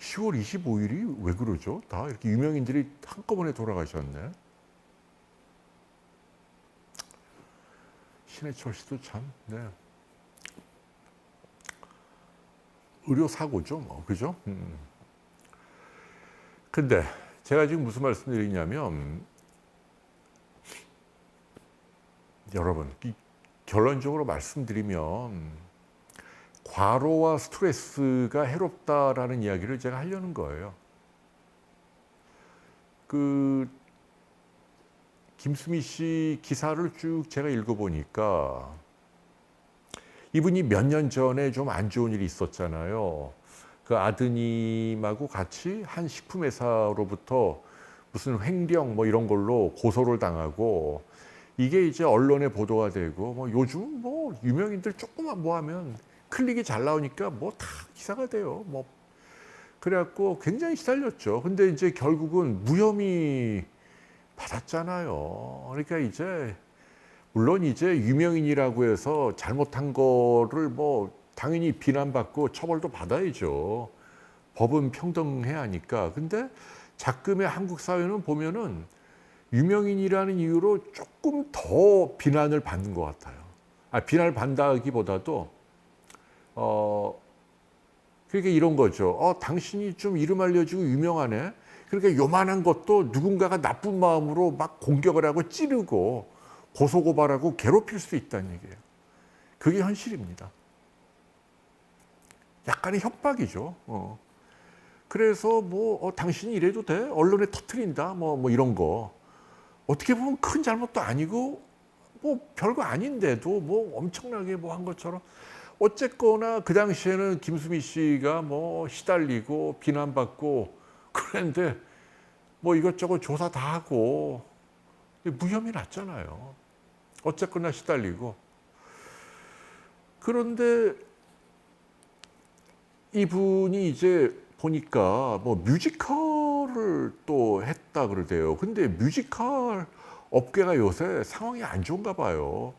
10월 25일이 왜 그러죠? 다 이렇게 유명인들이 한꺼번에 돌아가셨네. 신해철 씨도 참, 네. 의료사고죠, 뭐. 그죠? 근데 제가 지금 무슨 말씀드리냐면, 여러분, 결론적으로 말씀드리면 과로와 스트레스가 해롭다라는 이야기를 제가 하려는 거예요. 김수미 씨 기사를 쭉 제가 읽어보니까 이분이 몇 년 전에 좀 안 좋은 일이 있었잖아요. 그 아드님하고 같이 한 식품회사로부터 무슨 횡령 뭐 이런 걸로 고소를 당하고, 이게 이제 언론에 보도가 되고, 뭐 요즘 뭐 유명인들 조금만 뭐 하면 클릭이 잘 나오니까 뭐 다 기사가 돼요. 뭐 그래갖고 굉장히 시달렸죠. 근데 이제 결국은 무혐의 받았잖아요. 그러니까 이제 물론 이제 유명인이라고 해서 잘못한 거를 뭐 당연히 비난받고 처벌도 받아야죠. 법은 평등해야 하니까. 근데 작금의 한국 사회는 보면은 유명인이라는 이유로 조금 더 비난을 받는 것 같아요. 비난을 받는다기보다도 그러니까 이런 거죠. 당신이 좀 이름 알려지고 유명하네. 그러니까 요만한 것도 누군가가 나쁜 마음으로 막 공격을 하고 찌르고 고소고발하고 괴롭힐 수 있다는 얘기예요. 그게 현실입니다. 약간의 협박이죠. 그래서 뭐 당신이 이래도 돼? 언론에 터트린다? 뭐 이런 거. 어떻게 보면 큰 잘못도 아니고 뭐 별거 아닌데도 뭐 엄청나게 뭐 한 것처럼. 어쨌거나 그 당시에는 김수미 씨가 뭐 시달리고 비난받고 그랬는데 뭐 이것저것 조사 다 하고 무혐의 났잖아요. 어쨌거나 시달리고. 그런데 이분이 이제 보니까 뭐 뮤지컬을 뮤지컬을 또 했다 그러대요. 근데 뮤지컬 업계가 요새 상황이 안 좋은가 봐요.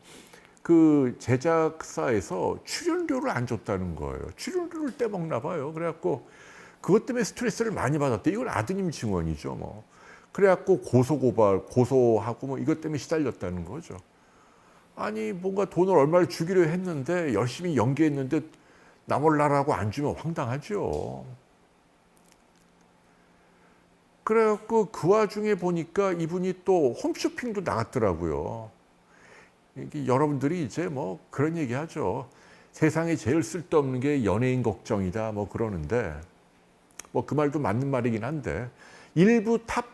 그 제작사에서 출연료를 안 줬다는 거예요. 출연료를 떼먹나 봐요. 그래갖고 그것 때문에 스트레스를 많이 받았대. 이건 아드님 증언이죠, 뭐. 그래갖고 고소하고 뭐 이것 때문에 시달렸다는 거죠. 아니 뭔가 돈을 얼마를 주기로 했는데 열심히 연기했는데 나 몰라라고 안 주면 황당하죠. 그래갖고 그 와중에 보니까 이분이 또 홈쇼핑도 나갔더라고요. 이게 여러분들이 이제 뭐 그런 얘기 하죠. 세상에 제일 쓸데없는 게 연예인 걱정이다 뭐 그러는데 뭐 그 말도 맞는 말이긴 한데 일부 탑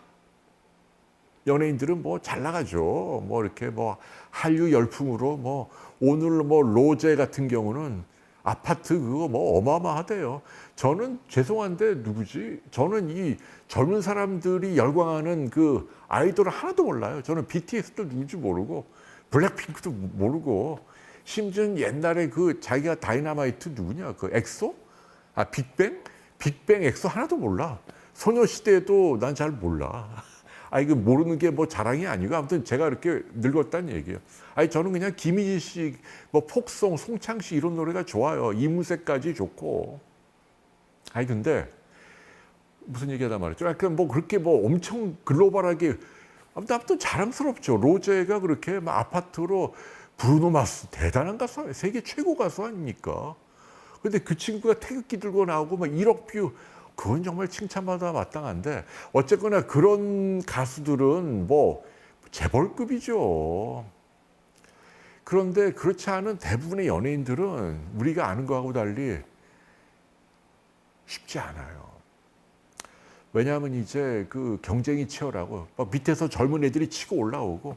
연예인들은 뭐 잘 나가죠. 뭐 이렇게 뭐 한류 열풍으로 뭐 오늘 뭐 로제 같은 경우는 아파트 그거 뭐 어마어마하대요. 저는 죄송한데 누구지? 저는 이 젊은 사람들이 열광하는 그 아이돌을 하나도 몰라요. 저는 BTS도 누군지 모르고 블랙핑크도 모르고 심지어 옛날에 그 자기가 다이너마이트 누구냐? 그 엑소? 아 빅뱅? 빅뱅 엑소 하나도 몰라. 소녀시대도 난 잘 몰라. 아 이거 모르는 게 뭐 자랑이 아니고 아무튼 제가 이렇게 늙었다는 얘기예요. 아니 저는 그냥 김희지 씨, 뭐 폭송, 송창 씨 이런 노래가 좋아요. 이문세까지 좋고. 아니 근데 무슨 얘기하다 말했죠? 그러니까 뭐 그렇게 뭐 엄청 글로벌하게 아무튼 자랑스럽죠. 로제가 그렇게 막 아파트로 브루노 마스 대단한 가수, 세계 최고 가수 아닙니까? 근데 그 친구가 태극기 들고 나오고 막 1억 뷰. 그건 정말 칭찬받아 마땅한데 어쨌거나 그런 가수들은 뭐 재벌급이죠. 그런데 그렇지 않은 대부분의 연예인들은 우리가 아는 거하고 달리 쉽지 않아요. 왜냐하면 이제 그 경쟁이 치열하고 막 밑에서 젊은 애들이 치고 올라오고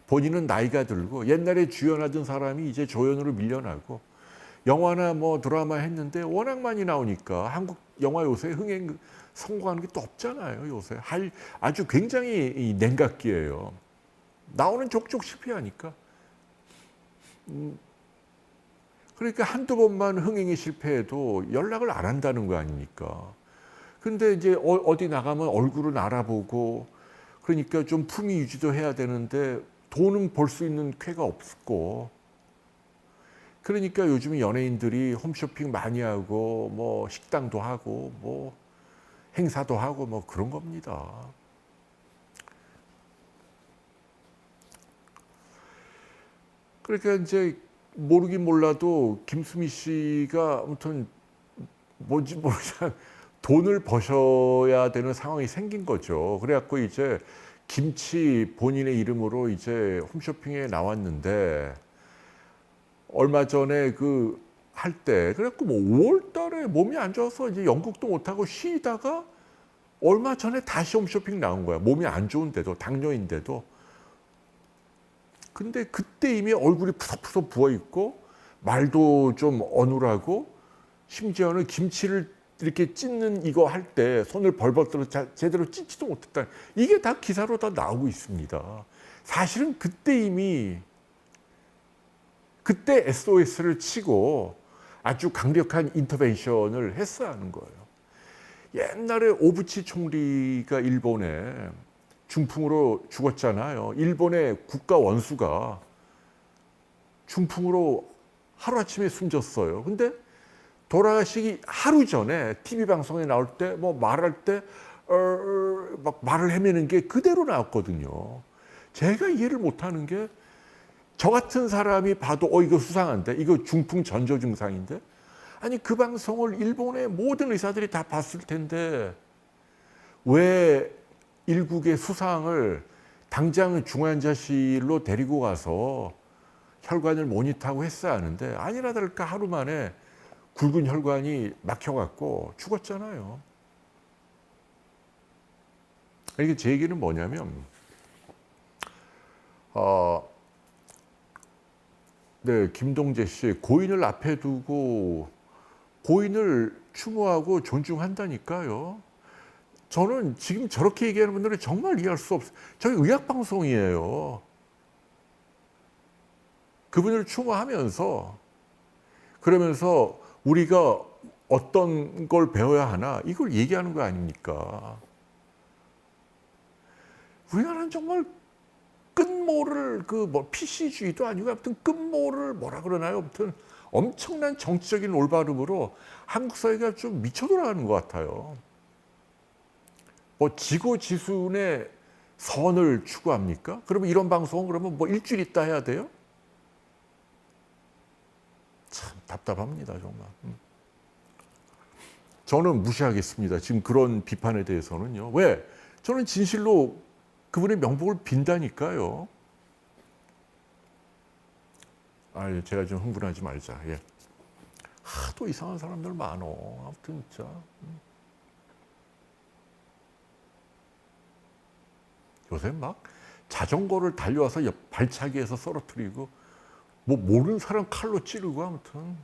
본인은 나이가 들고 옛날에 주연하던 사람이 이제 조연으로 밀려나고 영화나 뭐 드라마 했는데 워낙 많이 나오니까 한국 영화 요새 흥행 성공하는 게 또 없잖아요. 요새 아주 굉장히 냉각기예요. 나오는 족족 실패하니까. 그러니까 한두 번만 흥행이 실패해도 연락을 안 한다는 거 아닙니까? 근데 이제 어디 나가면 얼굴은 알아보고 그러니까 좀 품위 유지도 해야 되는데 돈은 벌 수 있는 쾌가 없고 그러니까 요즘 연예인들이 홈쇼핑 많이 하고 뭐 식당도 하고 뭐 행사도 하고 뭐 그런 겁니다. 그러니까 이제 모르긴 몰라도 김수미 씨가 아무튼 뭔지 모르지만 돈을 버셔야 되는 상황이 생긴 거죠. 그래갖고 이제 김치 본인의 이름으로 이제 홈쇼핑에 나왔는데 얼마 전에 그 할 때 그래갖고 뭐 5월 달에 몸이 안 좋아서 이제 연극도 못 하고 쉬다가 얼마 전에 다시 홈쇼핑 나온 거야. 몸이 안 좋은데도 당뇨인데도. 근데 그때 이미 얼굴이 푸석푸석 부어 있고 말도 좀 어눌하고 심지어는 김치를 이렇게 찢는 이거 할 때 손을 벌벌 떨어 제대로 찢지도 못했다. 이게 다 기사로 다 나오고 있습니다. 사실은 그때 이미 그때 SOS를 치고 아주 강력한 인터벤션을 했어야 하는 거예요. 옛날에 오부치 총리가 일본에 중풍으로 죽었잖아요. 일본의 국가 원수가 중풍으로 하루아침에 숨졌어요. 근데 돌아가시기 하루 전에 TV 방송에 나올 때 뭐 말할 때 막 말을 헤매는 게 그대로 나왔거든요. 제가 이해를 못하는 게 저 같은 사람이 봐도 이거 수상한데 이거 중풍 전조 증상인데 아니 그 방송을 일본의 모든 의사들이 다 봤을 텐데 왜 일국의 수상을 당장 중환자실로 데리고 가서 혈관을 모니터하고 했어야 하는데 아니나 다를까 하루 만에 굵은 혈관이 막혀갖고 죽었잖아요. 이게 제 얘기는 뭐냐면 네, 김동재 씨 고인을 앞에 두고 고인을 추모하고 존중한다니까요. 저는 지금 저렇게 얘기하는 분들은 정말 이해할 수 없어요. 저희 의학방송이에요. 그분을 추모하면서 그러면서 우리가 어떤 걸 배워야 하나 이걸 얘기하는 거 아닙니까? 우리나라는 정말 끝모를 PC주의도 아니고 아무튼 끝모를 뭐라 그러나요? 아무튼 엄청난 정치적인 올바름으로 한국 사회가 좀 미쳐 돌아가는 것 같아요. 뭐 지고지순의 선을 추구합니까? 그러면 이런 방송은 그러면 뭐 일주일 있다 해야 돼요? 참 답답합니다, 정말. 저는 무시하겠습니다. 지금 그런 비판에 대해서는요. 왜? 저는 진실로 그분의 명복을 빈다니까요. 제가 좀 흥분하지 말자. 예. 하도 이상한 사람들 많어. 아무튼 진짜. 요새 막 자전거를 달려와서 발차기에서 쓰러뜨리고 뭐 모르는 사람 칼로 찌르고 아무튼.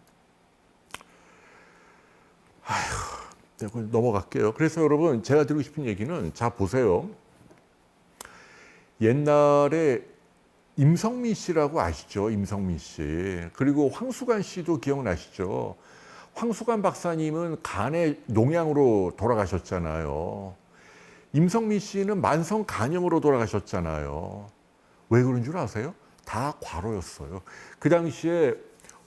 아휴, 넘어갈게요. 그래서 여러분 제가 드리고 싶은 얘기는 자 보세요. 옛날에 임성민 씨라고 아시죠? 임성민 씨. 그리고 황수관 씨도 기억나시죠? 황수관 박사님은 간의 농양으로 돌아가셨잖아요. 임성민 씨는 만성 간염으로 돌아가셨잖아요. 왜 그런 줄 아세요? 다 과로였어요. 그 당시에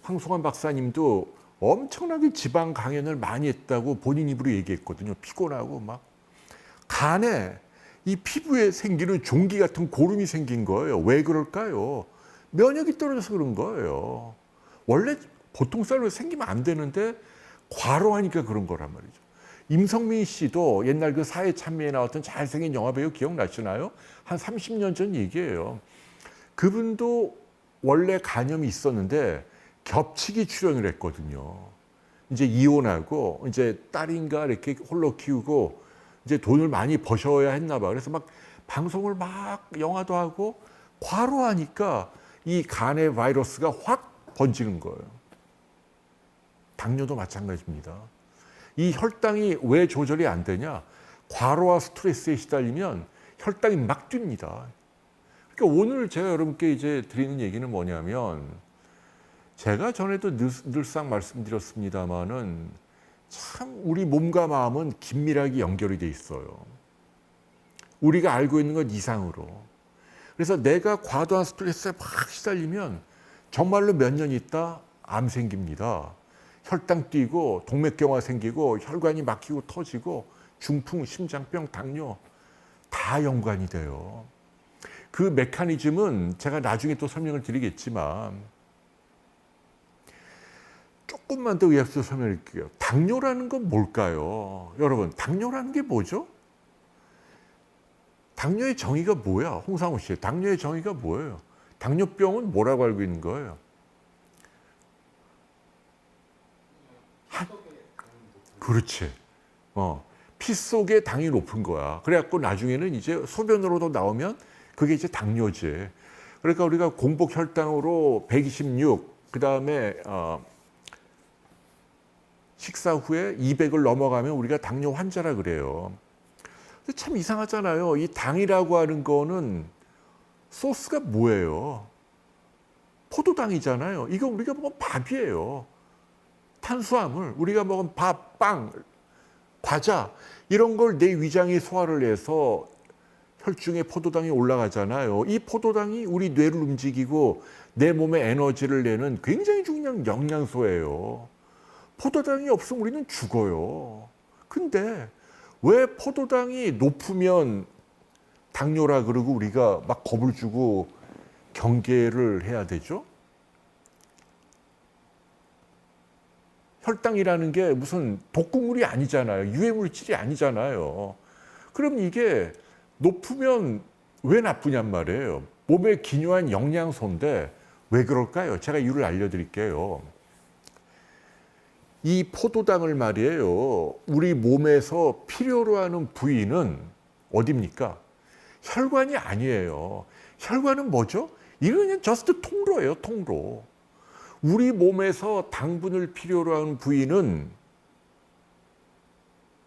황수관 박사님도 엄청나게 지방 강연을 많이 했다고 본인 입으로 얘기했거든요. 피곤하고 막 간에 이 피부에 생기는 종기 같은 고름이 생긴 거예요. 왜 그럴까요? 면역이 떨어져서 그런 거예요. 원래 보통 사람으로 생기면 안 되는데 과로하니까 그런 거란 말이죠. 임성민 씨도 옛날 그 사회 찬미에 나왔던 잘생긴 영화배우 기억나시나요? 한 30년 전 얘기예요. 그분도 원래 간염이 있었는데 겹치기 출연을 했거든요. 이제 이혼하고 이제 딸인가 이렇게 홀로 키우고 이제 돈을 많이 버셔야 했나 봐. 그래서 막 방송을 막 영화도 하고 과로하니까 이 간의 바이러스가 확 번지는 거예요. 당뇨도 마찬가지입니다. 이 혈당이 왜 조절이 안 되냐? 과로와 스트레스에 시달리면 혈당이 막 뜁니다. 그러니까 오늘 제가 여러분께 이제 드리는 얘기는 뭐냐면 제가 전에도 늘상 말씀드렸습니다마는 참 우리 몸과 마음은 긴밀하게 연결이 돼 있어요. 우리가 알고 있는 것 이상으로. 그래서 내가 과도한 스트레스에 막 시달리면 정말로 몇 년 있다 암 생깁니다. 혈당 뛰고 동맥경화 생기고 혈관이 막히고 터지고 중풍, 심장병, 당뇨 다 연관이 돼요. 그 메커니즘은 제가 나중에 또 설명을 드리겠지만 조금만 더 의학적으로 설명드릴게요. 당뇨라는 건 뭘까요? 여러분, 당뇨라는 게 뭐죠? 당뇨의 정의가 뭐야? 홍상우 씨, 당뇨의 정의가 뭐예요? 당뇨병은 뭐라고 알고 있는 거예요? 그렇지. 피 속에 당이 높은 거야. 그래갖고 나중에는 이제 소변으로도 나오면 그게 이제 당뇨지. 그러니까 우리가 공복 혈당으로 126, 그 다음에 식사 후에 200을 넘어가면 우리가 당뇨 환자라 그래요. 근데 참 이상하잖아요. 이 당이라고 하는 거는 소스가 뭐예요? 포도당이잖아요. 이거 우리가 먹은 밥이에요. 탄수화물, 우리가 먹은 밥, 빵, 과자 이런 걸 내 위장이 소화를 해서 혈중에 포도당이 올라가잖아요. 이 포도당이 우리 뇌를 움직이고 내 몸에 에너지를 내는 굉장히 중요한 영양소예요. 포도당이 없으면 우리는 죽어요. 근데 왜 포도당이 높으면 당뇨라 그러고 우리가 막 겁을 주고 경계를 해야 되죠? 혈당이라는 게 무슨 독극물이 아니잖아요. 유해물질이 아니잖아요. 그럼 이게 높으면 왜 나쁘냔 말이에요. 몸에 기묘한 영양소인데 왜 그럴까요? 제가 이유를 알려드릴게요. 이 포도당을 말이에요. 우리 몸에서 필요로 하는 부위는 어디입니까? 혈관이 아니에요. 혈관은 뭐죠? 이건 그냥 저스트 통로예요, 통로. 우리 몸에서 당분을 필요로 하는 부위는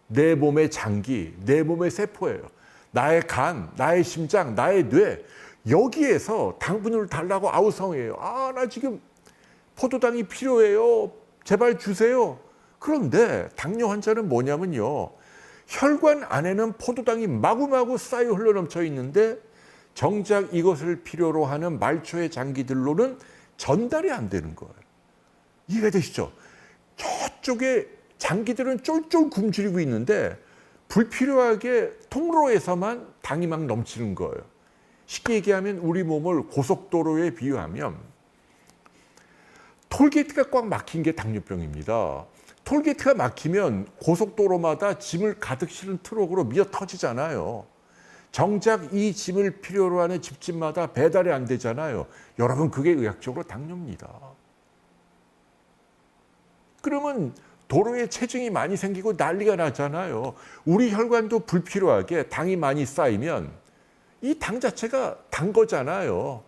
내 몸의 장기, 내 몸의 세포예요. 나의 간, 나의 심장, 나의 뇌. 여기에서 당분을 달라고 아우성해요. 나 지금 포도당이 필요해요. 제발 주세요. 그런데 당뇨 환자는 뭐냐면요. 혈관 안에는 포도당이 마구마구 쌓여 흘러넘쳐 있는데 정작 이것을 필요로 하는 말초의 장기들로는 전달이 안 되는 거예요. 이해가 되시죠? 저쪽에 장기들은 쫄쫄 굶주리고 있는데 불필요하게 통로에서만 당이 막 넘치는 거예요. 쉽게 얘기하면 우리 몸을 고속도로에 비유하면 톨게이트가 꽉 막힌 게 당뇨병입니다. 톨게이트가 막히면 고속도로마다 짐을 가득 실은 트럭으로 미어 터지잖아요. 정작 이 짐을 필요로 하는 집집마다 배달이 안 되잖아요. 여러분, 그게 의학적으로 당뇨입니다. 그러면 도로에 체증이 많이 생기고 난리가 나잖아요. 우리 혈관도 불필요하게 당이 많이 쌓이면 이 당 자체가 단 거잖아요.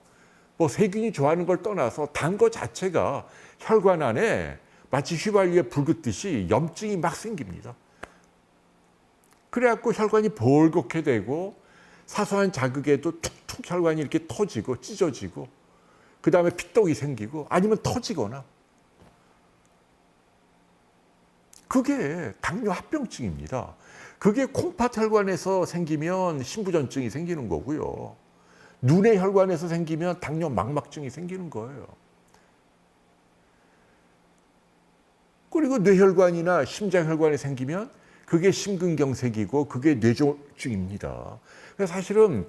뭐 세균이 좋아하는 걸 떠나서 단 거 자체가 혈관 안에 마치 휘발유에 불 긋듯이 염증이 막 생깁니다. 그래갖고 혈관이 벌겋게 되고 사소한 자극에도 툭툭 혈관이 이렇게 터지고 찢어지고 그 다음에 피떡이 생기고 아니면 터지거나 그게 당뇨 합병증입니다. 그게 콩팥 혈관에서 생기면 신부전증이 생기는 거고요. 눈의 혈관에서 생기면 당뇨 망막증이 생기는 거예요. 그리고 뇌혈관이나 심장혈관에 생기면 그게 심근경색이고 그게 뇌졸중입니다. 그래서 사실은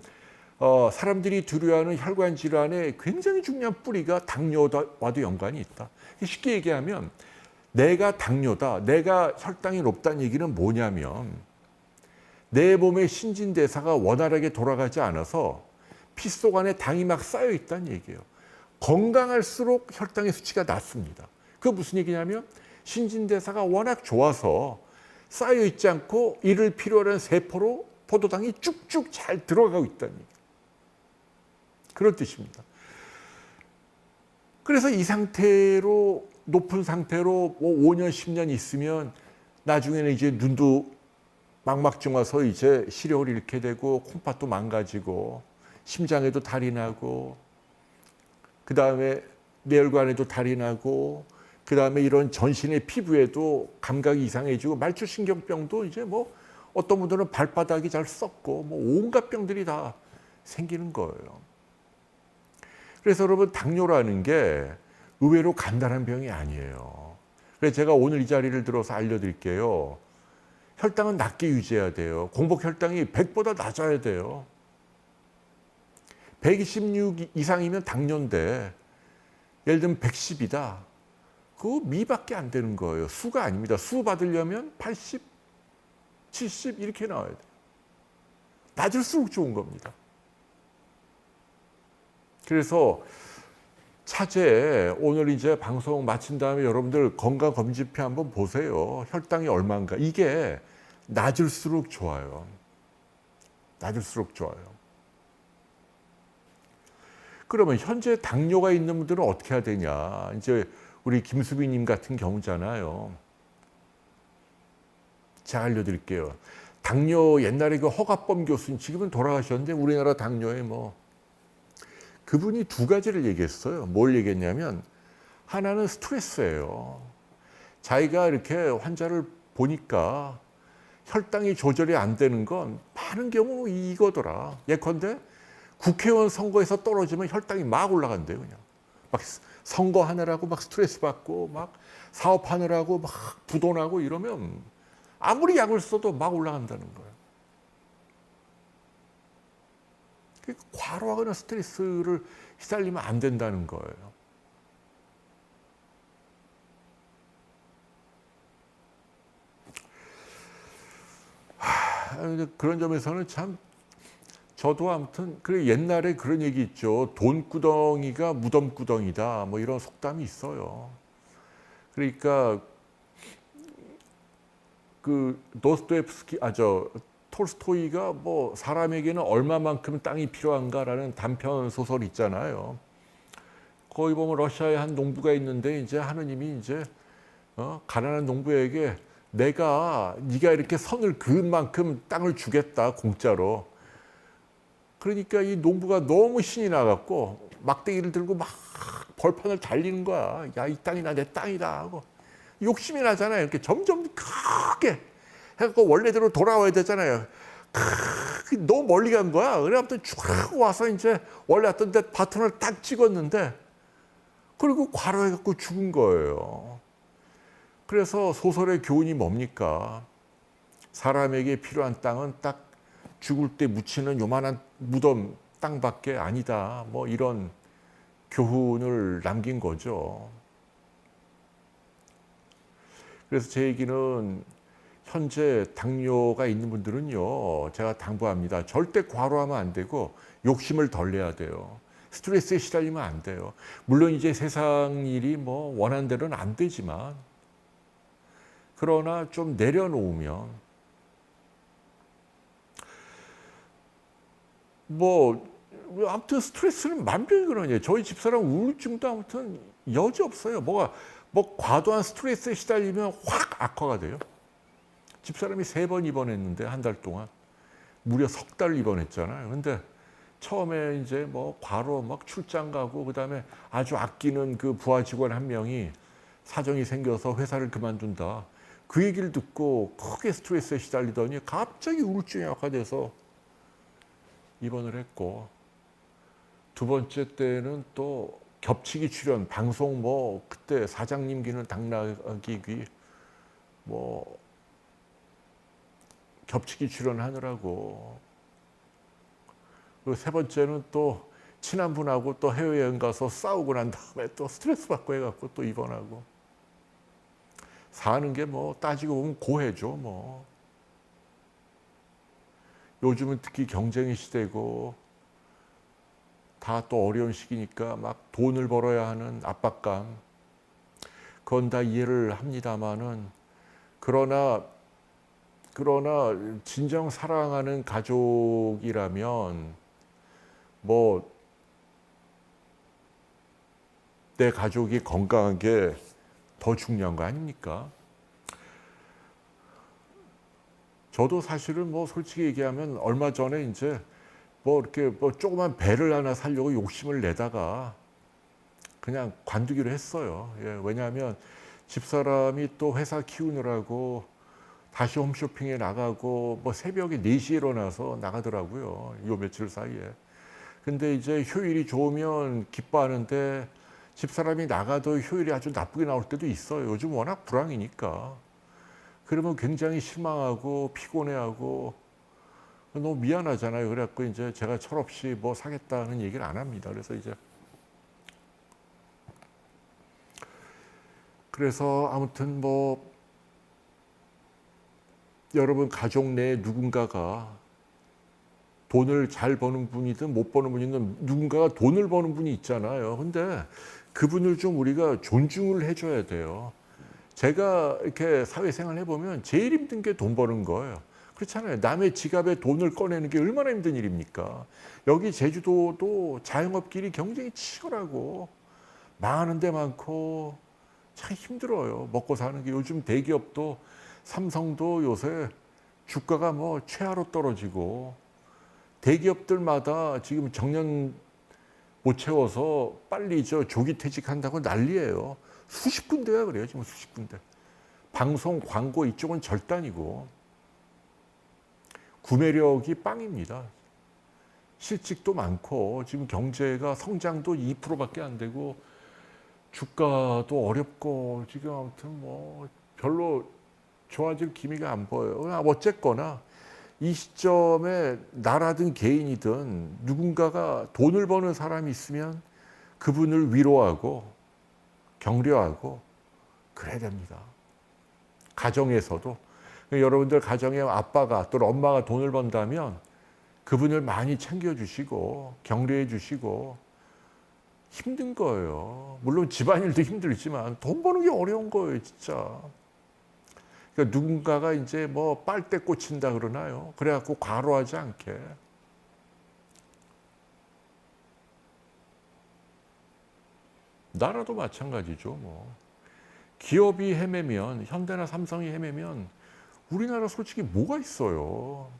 사람들이 두려워하는 혈관 질환의 굉장히 중요한 뿌리가 당뇨와도 연관이 있다. 쉽게 얘기하면 내가 당뇨다, 내가 혈당이 높다는 얘기는 뭐냐면 내 몸의 신진대사가 원활하게 돌아가지 않아서 피 속 안에 당이 막 쌓여 있다는 얘기예요. 건강할수록 혈당의 수치가 낮습니다. 그게 무슨 얘기냐면 신진대사가 워낙 좋아서 쌓여 있지 않고 이를 필요로 하는 세포로 포도당이 쭉쭉 잘 들어가고 있다는 얘기예요. 그런 뜻입니다. 그래서 이 상태로 높은 상태로 뭐 5년, 10년 있으면 나중에는 이제 눈도 망막증 와서 이제 시력을 잃게 되고 콩팥도 망가지고 심장에도 탈이 나고 그 다음에 뇌혈관에도 탈이 나고 그 다음에 이런 전신의 피부에도 감각이 이상해지고 말초신경병도 이제 뭐 어떤 분들은 발바닥이 잘 썩고 뭐 온갖 병들이 다 생기는 거예요. 그래서 여러분, 당뇨라는 게 의외로 간단한 병이 아니에요. 그래서 제가 오늘 이 자리를 들어서 알려드릴게요. 혈당은 낮게 유지해야 돼요. 공복 혈당이 100보다 낮아야 돼요. 126 이상이면 당뇨인데 예를 들면 110이다. 그거 미밖에 안 되는 거예요. 수가 아닙니다. 수 받으려면 80, 70 이렇게 나와야 돼요. 낮을수록 좋은 겁니다. 그래서 차제 오늘 이제 방송 마친 다음에 여러분들 건강검진표 한번 보세요. 혈당이 얼마인가. 이게 낮을수록 좋아요. 낮을수록 좋아요. 그러면 현재 당뇨가 있는 분들은 어떻게 해야 되냐. 이제 우리 김수빈님 같은 경우잖아요. 제가 알려드릴게요. 당뇨 옛날에 그 허갑범 교수님, 지금은 돌아가셨는데 우리나라 당뇨에 뭐 그분이 두 가지를 얘기했어요. 뭘 얘기했냐면 하나는 스트레스예요. 자기가 이렇게 환자를 보니까 혈당이 조절이 안 되는 건 많은 경우 이거더라. 예컨대 국회의원 선거에서 떨어지면 혈당이 막 올라간대요. 그냥 막 선거하느라고 막 스트레스 받고 막 사업하느라고 막 부도나고 이러면 아무리 약을 써도 막 올라간다는 거예요. 과로하거나 스트레스를 시달리면 안 된다는 거예요. 그런 점에서는 참 저도 아무튼 그래 옛날에 그런 얘기 있죠. 돈구덩이가 무덤구덩이다. 뭐 이런 속담이 있어요. 그러니까 그 도스토옙스키 톨스토이가 뭐 사람에게는 얼마만큼 땅이 필요한가라는 단편 소설 있잖아요. 거기 보면 러시아에 한 농부가 있는데 이제 하느님이 이제 가난한 농부에게 네가 이렇게 선을 그은 만큼 땅을 주겠다 공짜로. 그러니까 이 농부가 너무 신이 나갖고 막대기를 들고 막 벌판을 달리는 거야. 야, 이 땅이 내 땅이다 하고 욕심이 나잖아요. 이렇게 점점 크게 해갖고 원래대로 돌아와야 되잖아요. 너무 멀리 간 거야. 그래 아무튼 쭉 와서 이제 원래 왔던 데 바톤을 딱 찍었는데 그리고 과로해갖고 죽은 거예요. 그래서 소설의 교훈이 뭡니까? 사람에게 필요한 땅은 딱 죽을 때 묻히는 요만한 무덤 땅밖에 아니다. 뭐 이런 교훈을 남긴 거죠. 그래서 제 얘기는 현재 당뇨가 있는 분들은요, 제가 당부합니다. 절대 과로하면 안 되고 욕심을 덜 내야 돼요. 스트레스에 시달리면 안 돼요. 물론 이제 세상 일이 뭐 원하는 대로는 안 되지만, 그러나 좀 내려놓으면 뭐 아무튼 스트레스는 만병이거든요. 저희 집사람 우울증도 아무튼 여지 없어요. 뭐 과도한 스트레스에 시달리면 확 악화가 돼요. 집사람이 3번 입원했는데 한 달 동안 무려 석 달 입원했잖아요. 근데 처음에 이제 뭐 과로 막 출장 가고 그다음에 아주 아끼는 그 부하 직원 한 명이 사정이 생겨서 회사를 그만둔다. 그 얘기를 듣고 크게 스트레스에 시달리더니 갑자기 우울증이 악화돼서 입원을 했고, 두 번째 때는 또 겹치기 출연, 방송 뭐 그때 사장님 귀는 당나귀 귀 뭐 겹치기 출연하느라고. 그리고 세 번째는 또 친한 분하고 또 해외여행 가서 싸우고 난 다음에 또 스트레스 받고 해갖고 또 입원하고. 사는 게 뭐 따지고 보면 고해죠 뭐. 요즘은 특히 경쟁의 시대고 다 또 어려운 시기니까 막 돈을 벌어야 하는 압박감, 그건 다 이해를 합니다마는, 그러나 진정 사랑하는 가족이라면 뭐 내 가족이 건강한 게 더 중요한 거 아닙니까? 저도 사실은 뭐 솔직히 얘기하면 얼마 전에 이제 뭐 이렇게 뭐 조그만 배를 하나 사려고 욕심을 내다가 그냥 관두기로 했어요. 예, 왜냐하면 집사람이 또 회사 키우느라고 다시 홈쇼핑에 나가고 뭐 새벽에 4시에 일어나서 나가더라고요. 요 며칠 사이에. 근데 이제 효율이 좋으면 기뻐하는데 집사람이 나가도 효율이 아주 나쁘게 나올 때도 있어요. 요즘 워낙 불황이니까. 그러면 굉장히 실망하고 피곤해하고 너무 미안하잖아요. 그래갖고 이제 제가 철없이 뭐 사겠다는 얘기를 안 합니다. 그래서 아무튼 뭐 여러분 가족 내에 누군가가 돈을 잘 버는 분이든 못 버는 분이든 누군가가 돈을 버는 분이 있잖아요. 근데 그분을 좀 우리가 존중을 해줘야 돼요. 제가 이렇게 사회생활 해보면 제일 힘든 게 돈 버는 거예요. 그렇잖아요. 남의 지갑에 돈을 꺼내는 게 얼마나 힘든 일입니까? 여기 제주도도 자영업길이 경쟁이 치열하고 망하는 데 많고 참 힘들어요. 먹고 사는 게. 요즘 대기업도 삼성도 요새 주가가 뭐 최하로 떨어지고 대기업들마다 지금 정년 못 채워서 빨리 조기 퇴직한다고 난리예요. 수십 군데야 그래요. 지금 수십 군데. 방송, 광고 이쪽은 절단이고 구매력이 빵입니다. 실직도 많고 지금 경제가 성장도 2%밖에 안 되고 주가도 어렵고 지금 아무튼 뭐 별로 좋아질 기미가 안 보여요. 어쨌거나 이 시점에 나라든 개인이든 누군가가 돈을 버는 사람이 있으면 그분을 위로하고 격려하고 그래야 됩니다. 가정에서도. 여러분들 가정에 아빠가 또는 엄마가 돈을 번다면 그분을 많이 챙겨주시고 격려해 주시고. 힘든 거예요. 물론 집안일도 힘들지만 돈 버는 게 어려운 거예요, 진짜. 그러니까 누군가가 이제 뭐 빨대 꽂힌다 그러나요? 그래갖고 과로하지 않게. 나라도 마찬가지죠, 뭐. 기업이 헤매면, 현대나 삼성이 헤매면 우리나라 솔직히 뭐가 있어요.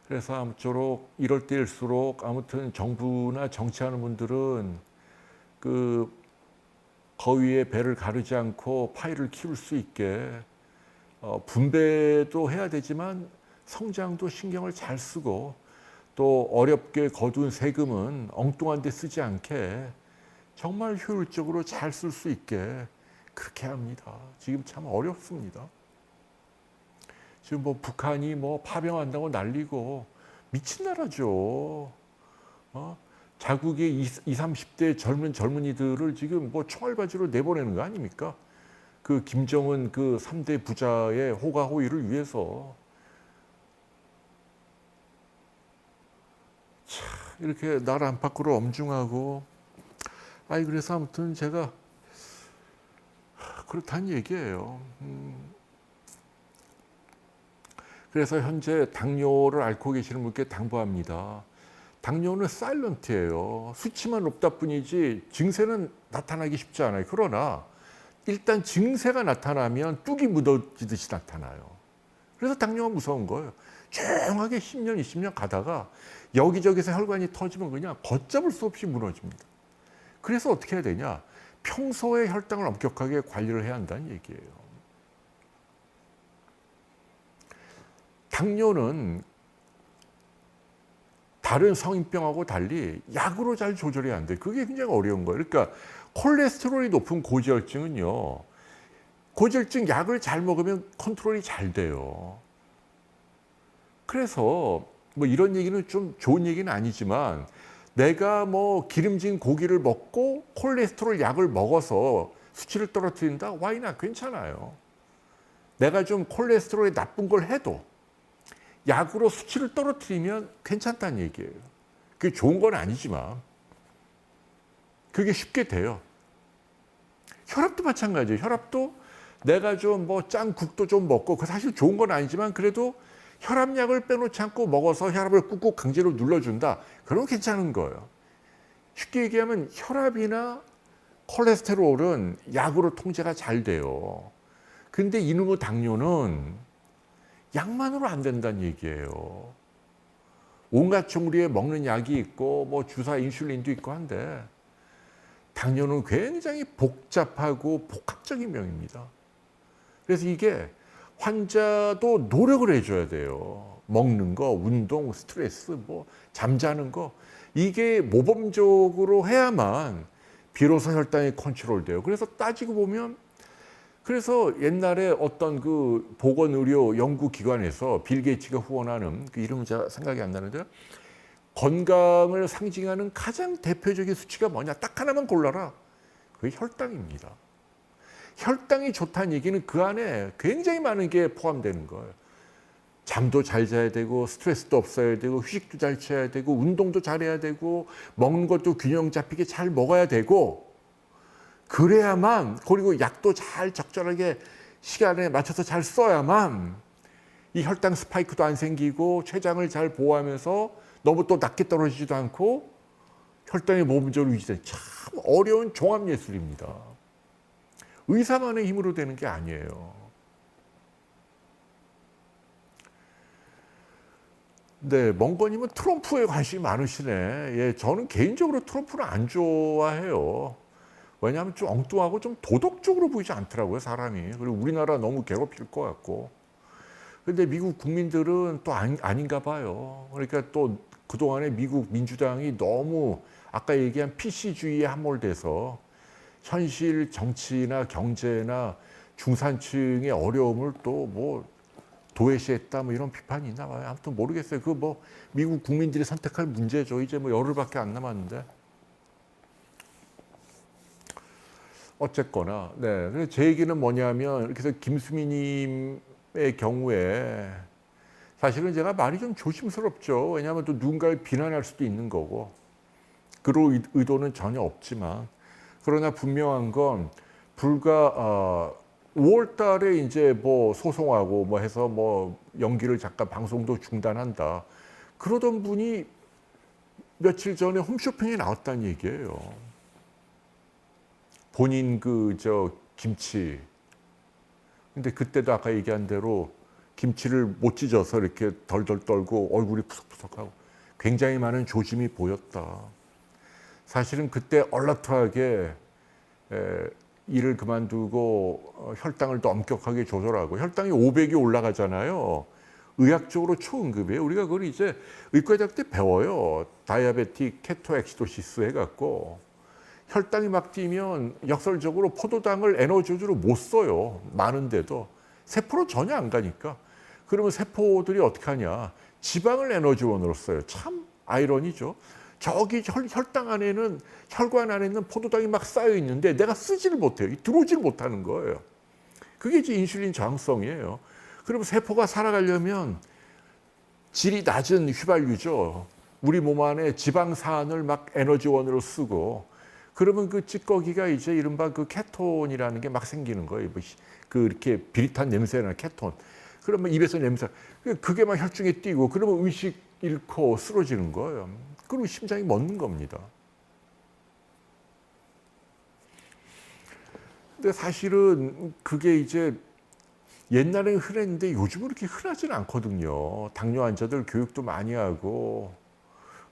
그래서 아무쪼록 이럴 때일수록 아무튼 정부나 정치하는 분들은 그 거위에 배를 가르지 않고 파이를 키울 수 있게 분배도 해야 되지만 성장도 신경을 잘 쓰고 또 어렵게 거둔 세금은 엉뚱한 데 쓰지 않게 정말 효율적으로 잘 쓸 수 있게 그렇게 합니다. 지금 참 어렵습니다. 지금 뭐 북한이 뭐 파병한다고 난리고 미친 나라죠. 자국의 20, 30대 젊은이들을 지금 뭐 총알바지로 내보내는 거 아닙니까? 그 김정은 그 3대 부자의 호가호위를 위해서 참 이렇게 나라 안팎으로 엄중하고 그래서 아무튼 제가 그렇다는 얘기예요. 그래서 현재 당뇨를 앓고 계시는 분께 당부합니다. 당뇨는 사일런트예요. 수치만 높다 뿐이지 증세는 나타나기 쉽지 않아요. 그러나 일단 증세가 나타나면 뚝이 묻어지듯이 나타나요. 그래서 당뇨가 무서운 거예요. 조용하게 10년, 20년 가다가 여기저기서 혈관이 터지면 그냥 걷잡을 수 없이 무너집니다. 그래서 어떻게 해야 되냐? 평소에 혈당을 엄격하게 관리를 해야 한다는 얘기예요. 당뇨는 다른 성인병하고 달리 약으로 잘 조절이 안 돼. 그게 굉장히 어려운 거예요. 그러니까 콜레스테롤이 높은 고지혈증은요. 고지혈증 약을 잘 먹으면 컨트롤이 잘 돼요. 그래서 뭐 이런 얘기는 좀 좋은 얘기는 아니지만 내가 뭐 기름진 고기를 먹고 콜레스테롤 약을 먹어서 수치를 떨어뜨린다? 와이나 괜찮아요. 내가 좀 콜레스테롤이 나쁜 걸 해도 약으로 수치를 떨어뜨리면 괜찮다는 얘기예요. 그게 좋은 건 아니지만 그게 쉽게 돼요. 혈압도 마찬가지예요. 혈압도 내가 좀 뭐 짠 국도 좀 먹고 그 사실 좋은 건 아니지만 그래도 혈압약을 빼놓지 않고 먹어서 혈압을 꾹꾹 강제로 눌러준다. 그럼 괜찮은 거예요. 쉽게 얘기하면 혈압이나 콜레스테롤은 약으로 통제가 잘 돼요. 근데 이놈의 당뇨는 약만으로 안 된다는 얘기예요. 온갖 종류의 먹는 약이 있고 뭐 주사 인슐린도 있고 한데 당뇨는 굉장히 복잡하고 복합적인 병입니다. 그래서 이게 환자도 노력을 해줘야 돼요. 먹는 거, 운동, 스트레스, 뭐 잠자는 거 이게 모범적으로 해야만 비로소 혈당이 컨트롤돼요. 그래서 따지고 보면 그래서 옛날에 어떤 그 보건의료 연구기관에서 빌 게이츠가 후원하는 그 이름은 제가 생각이 안 나는데요. 건강을 상징하는 가장 대표적인 수치가 뭐냐? 딱 하나만 골라라. 그게 혈당입니다. 혈당이 좋다는 얘기는 그 안에 굉장히 많은 게 포함되는 거예요. 잠도 잘 자야 되고 스트레스도 없어야 되고 휴식도 잘 취해야 되고 운동도 잘해야 되고 먹는 것도 균형 잡히게 잘 먹어야 되고 그래야만 그리고 약도 잘 적절하게 시간에 맞춰서 잘 써야만 이 혈당 스파이크도 안 생기고 췌장을 잘 보호하면서 너무 또 낮게 떨어지지도 않고 혈당이 모범적으로 유지되는 참 어려운 종합예술입니다. 의사만의 힘으로 되는 게 아니에요. 네, 멍건님은 트럼프에 관심이 많으시네. 예, 저는 개인적으로 트럼프를 안 좋아해요. 왜냐하면 좀 엉뚱하고 좀 도덕적으로 보이지 않더라고요, 사람이. 그리고 우리나라 너무 괴롭힐 것 같고. 근데 미국 국민들은 또 아닌가 봐요. 그러니까 또 그동안에 미국 민주당이 너무 아까 얘기한 PC주의에 함몰돼서 현실 정치나 경제나 중산층의 어려움을 또 뭐 도외시했다 뭐 이런 비판이 있나 봐요. 아무튼 모르겠어요. 그 뭐 미국 국민들이 선택할 문제죠. 이제 뭐 열흘밖에 안 남았는데. 어쨌거나, 네. 그래서 제 얘기는 뭐냐면, 이렇게 해서 김수미님의 경우에 사실은 제가 말이 좀 조심스럽죠. 왜냐하면 또 누군가를 비난할 수도 있는 거고, 그럴 의도는 전혀 없지만, 그러나 분명한 건 불과 5월 달에 이제 뭐 소송하고 뭐 해서 뭐 연기를 잠깐 방송도 중단한다. 그러던 분이 며칠 전에 홈쇼핑에 나왔다는 얘기예요. 본인 김치. 근데 그때도 아까 얘기한 대로 김치를 못 찢어서 이렇게 덜덜 떨고 얼굴이 푸석푸석하고 굉장히 많은 조짐이 보였다. 사실은 그때 얼라트하게 일을 그만두고 혈당을 더 엄격하게 조절하고 혈당이 500이 올라가잖아요. 의학적으로 초응급이에요. 우리가 그걸 이제 의과대학 때 배워요. 다이아베틱 케토엑시도시스 해갖고 혈당이 막 뛰면 역설적으로 포도당을 에너지주로 못 써요. 많은데도 세포로 전혀 안 가니까. 그러면 세포들이 어떻게 하냐? 지방을 에너지원으로 써요. 참 아이러니죠. 저기 혈당 안에는 혈관 안에는 포도당이 막 쌓여 있는데 내가 쓰지를 못해요. 들어오지를 못하는 거예요. 그게 이제 인슐린 저항성이에요. 그러면 세포가 살아가려면 질이 낮은 휘발유죠. 우리 몸 안에 지방산을 막 에너지원으로 쓰고 그러면 그 찌꺼기가 이제 이른바 그 케톤이라는 게 막 생기는 거예요. 그 이렇게 비릿한 냄새나 케톤. 그러면 입에서 냄새. 그게 막 혈중에 띄고 그러면 의식 잃고 쓰러지는 거예요. 그리고 심장이 멎는 겁니다. 근데 사실은 그게 이제 옛날에는 흔했는데 요즘은 그렇게 흔하지는 않거든요. 당뇨 환자들 교육도 많이 하고.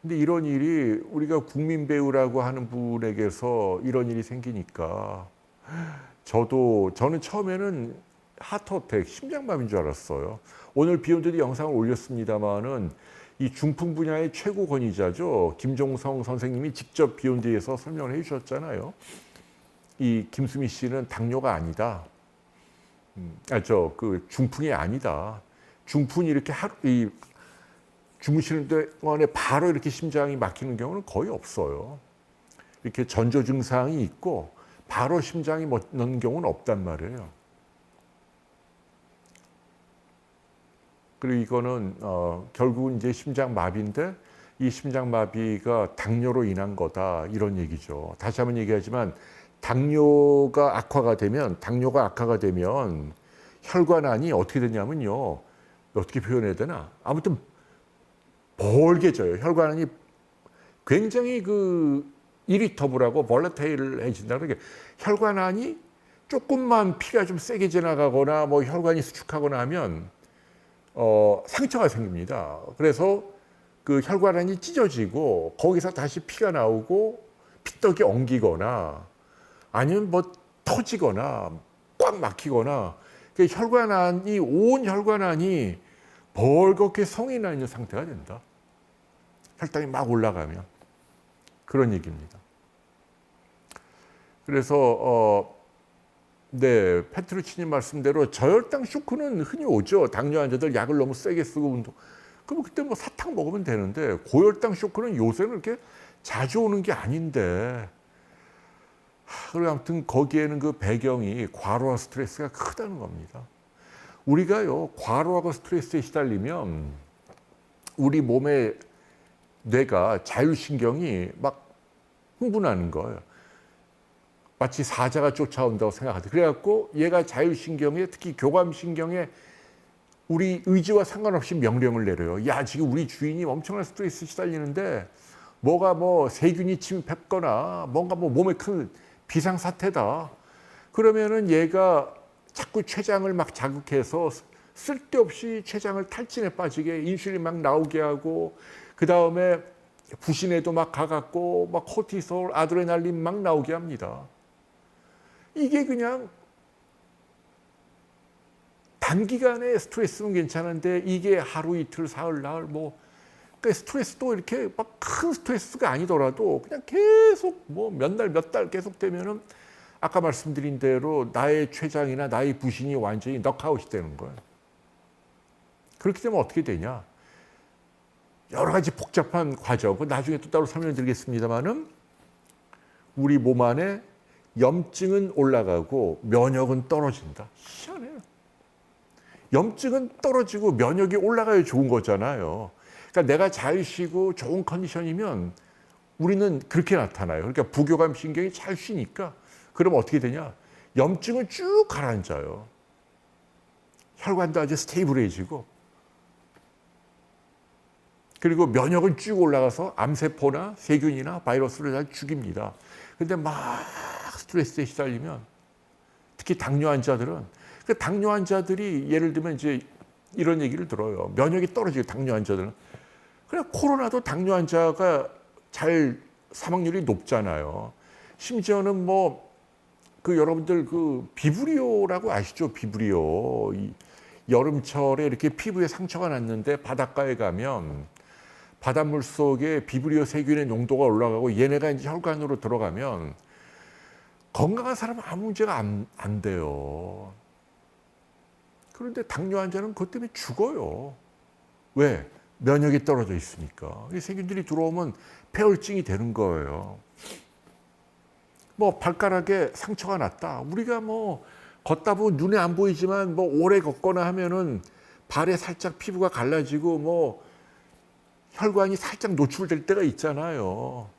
근데 이런 일이 우리가 국민 배우라고 하는 분에게서 이런 일이 생기니까 저는 처음에는 하트어택, 심장마비인 줄 알았어요. 오늘 비욘드도 영상을 올렸습니다마는 이 중풍 분야의 최고 권위자죠. 김종성 선생님이 직접 비욘드에서 설명을 해주셨잖아요. 이 김수미 씨는 당뇨가 아니다. 중풍이 아니다. 중풍이 이렇게 주무시는 동안에 바로 이렇게 심장이 막히는 경우는 거의 없어요. 이렇게 전조 증상이 있고 바로 심장이 멎는 경우는 없단 말이에요. 그리고 이거는 결국은 이제 심장마비인데 이 심장마비가 당뇨로 인한 거다 이런 얘기죠. 다시 한번 얘기하지만 당뇨가 악화가 되면 혈관안이 어떻게 되냐면요. 어떻게 표현해야 되나? 아무튼 벌게져요. 혈관안이 굉장히 이리터블하고 볼러테일해진다는 게 혈관안이 조금만 피가 좀 세게 지나가거나 뭐 혈관이 수축하거나 하면 상처가 생깁니다. 그래서 그 혈관안이 찢어지고 거기서 다시 피가 나오고 피떡이 엉기거나 아니면 뭐 터지거나 꽉 막히거나 온 혈관안이 벌겋게 성이 나 있는 상태가 된다. 혈당이 막 올라가면 그런 얘기입니다. 그래서 페트루치님 말씀대로 저혈당 쇼크는 흔히 오죠. 당뇨 환자들 약을 너무 세게 쓰고 운동. 그럼 그때 뭐 사탕 먹으면 되는데 고혈당 쇼크는 요새는 이렇게 자주 오는 게 아닌데. 그리고 아무튼 거기에는 그 배경이 과로와 스트레스가 크다는 겁니다. 우리가요 과로하고 스트레스에 시달리면 우리 몸의 뇌가 자율신경이 막 흥분하는 거예요. 마치 사자가 쫓아온다고 생각하듯. 그래갖고 얘가 자율신경에 특히 교감신경에 우리 의지와 상관없이 명령을 내려요. 야 지금 우리 주인이 엄청난 스트레스에 시달리는데 뭐가 뭐 세균이 침입했거나 뭔가 뭐 몸에 큰 비상사태다. 그러면은 얘가 자꾸 췌장을 막 자극해서 쓸데없이 췌장을 탈진에 빠지게 인슐린 막 나오게 하고 그 다음에 부신에도 막 가갖고 막 코티솔, 아드레날린 막 나오게 합니다. 이게 그냥 단기간에 스트레스는 괜찮은데 이게 하루 이틀 사흘 나흘 그러니까 스트레스도 이렇게 막 큰 스트레스가 아니더라도 그냥 계속 뭐 몇 날 몇 달 계속 되면은 아까 말씀드린 대로 나의 췌장이나 나의 부신이 완전히 넉아웃이 되는 거예요. 그렇게 되면 어떻게 되냐? 여러 가지 복잡한 과정, 나중에 또 따로 설명드리겠습니다만은 우리 몸 안에 염증은 올라가고 면역은 떨어진다. 희한해요. 염증은 떨어지고 면역이 올라가야 좋은 거잖아요. 그러니까 내가 잘 쉬고 좋은 컨디션이면 우리는 그렇게 나타나요. 그러니까 부교감 신경이 잘 쉬니까 그럼 어떻게 되냐? 염증은 쭉 가라앉아요. 혈관도 아주 스테이블해지고 그리고 면역은 쭉 올라가서 암세포나 세균이나 바이러스를 잘 죽입니다. 근데 막 스트레스에 시달리면 특히 당뇨 환자들은 그 당뇨 환자들이 예를 들면 이제 이런 얘기를 들어요. 면역이 떨어지고 당뇨 환자들은 그래 코로나도 당뇨 환자가 잘 사망률이 높잖아요. 심지어는 뭐 그 여러분들 그 비브리오라고 아시죠? 비브리오. 여름철에 이렇게 피부에 상처가 났는데 바닷가에 가면 바닷물 속에 비브리오 세균의 농도가 올라가고 얘네가 이제 혈관으로 들어가면 건강한 사람은 아무 문제가 안 돼요. 그런데 당뇨 환자는 그것 때문에 죽어요. 왜? 면역이 떨어져 있으니까. 이 세균들이 들어오면 폐혈증이 되는 거예요. 뭐 발가락에 상처가 났다. 우리가 뭐 걷다 보면 눈에 안 보이지만 뭐 오래 걷거나 하면은 발에 살짝 피부가 갈라지고 뭐 혈관이 살짝 노출될 때가 있잖아요.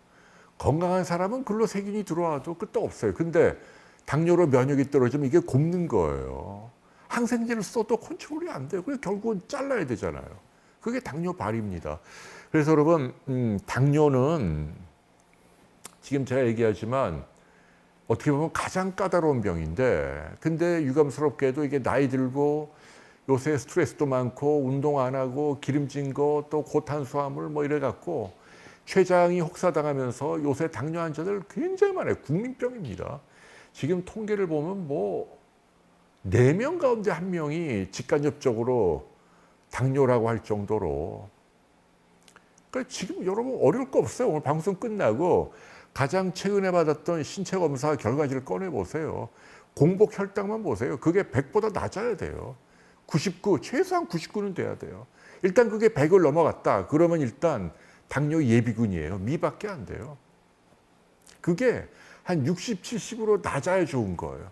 건강한 사람은 글로 세균이 들어와도 끝도 없어요. 근데 당뇨로 면역이 떨어지면 이게 곪는 거예요. 항생제를 써도 컨트롤이 안 돼요. 그래서 결국은 잘라야 되잖아요. 그게 당뇨 발입니다. 그래서 여러분, 당뇨는 지금 제가 얘기하지만 어떻게 보면 가장 까다로운 병인데, 근데 유감스럽게도 이게 나이 들고 요새 스트레스도 많고 운동 안 하고 기름진 거 또 고탄수화물 뭐 이래 갖고 췌장이 혹사당하면서 요새 당뇨 환자들 굉장히 많아요. 국민병입니다. 지금 통계를 보면 뭐 4명 가운데 1명이 직간접적으로 당뇨라고 할 정도로. 그러니까 지금 여러분 어려울 거 없어요. 오늘 방송 끝나고 가장 최근에 받았던 신체 검사 결과지를 꺼내 보세요. 공복 혈당만 보세요. 그게 100보다 낮아야 돼요. 99, 최소한 99는 돼야 돼요. 일단 그게 100을 넘어갔다. 그러면 일단 당뇨 예비군이에요. 미밖에 안 돼요. 그게 한 60, 70으로 낮아야 좋은 거예요.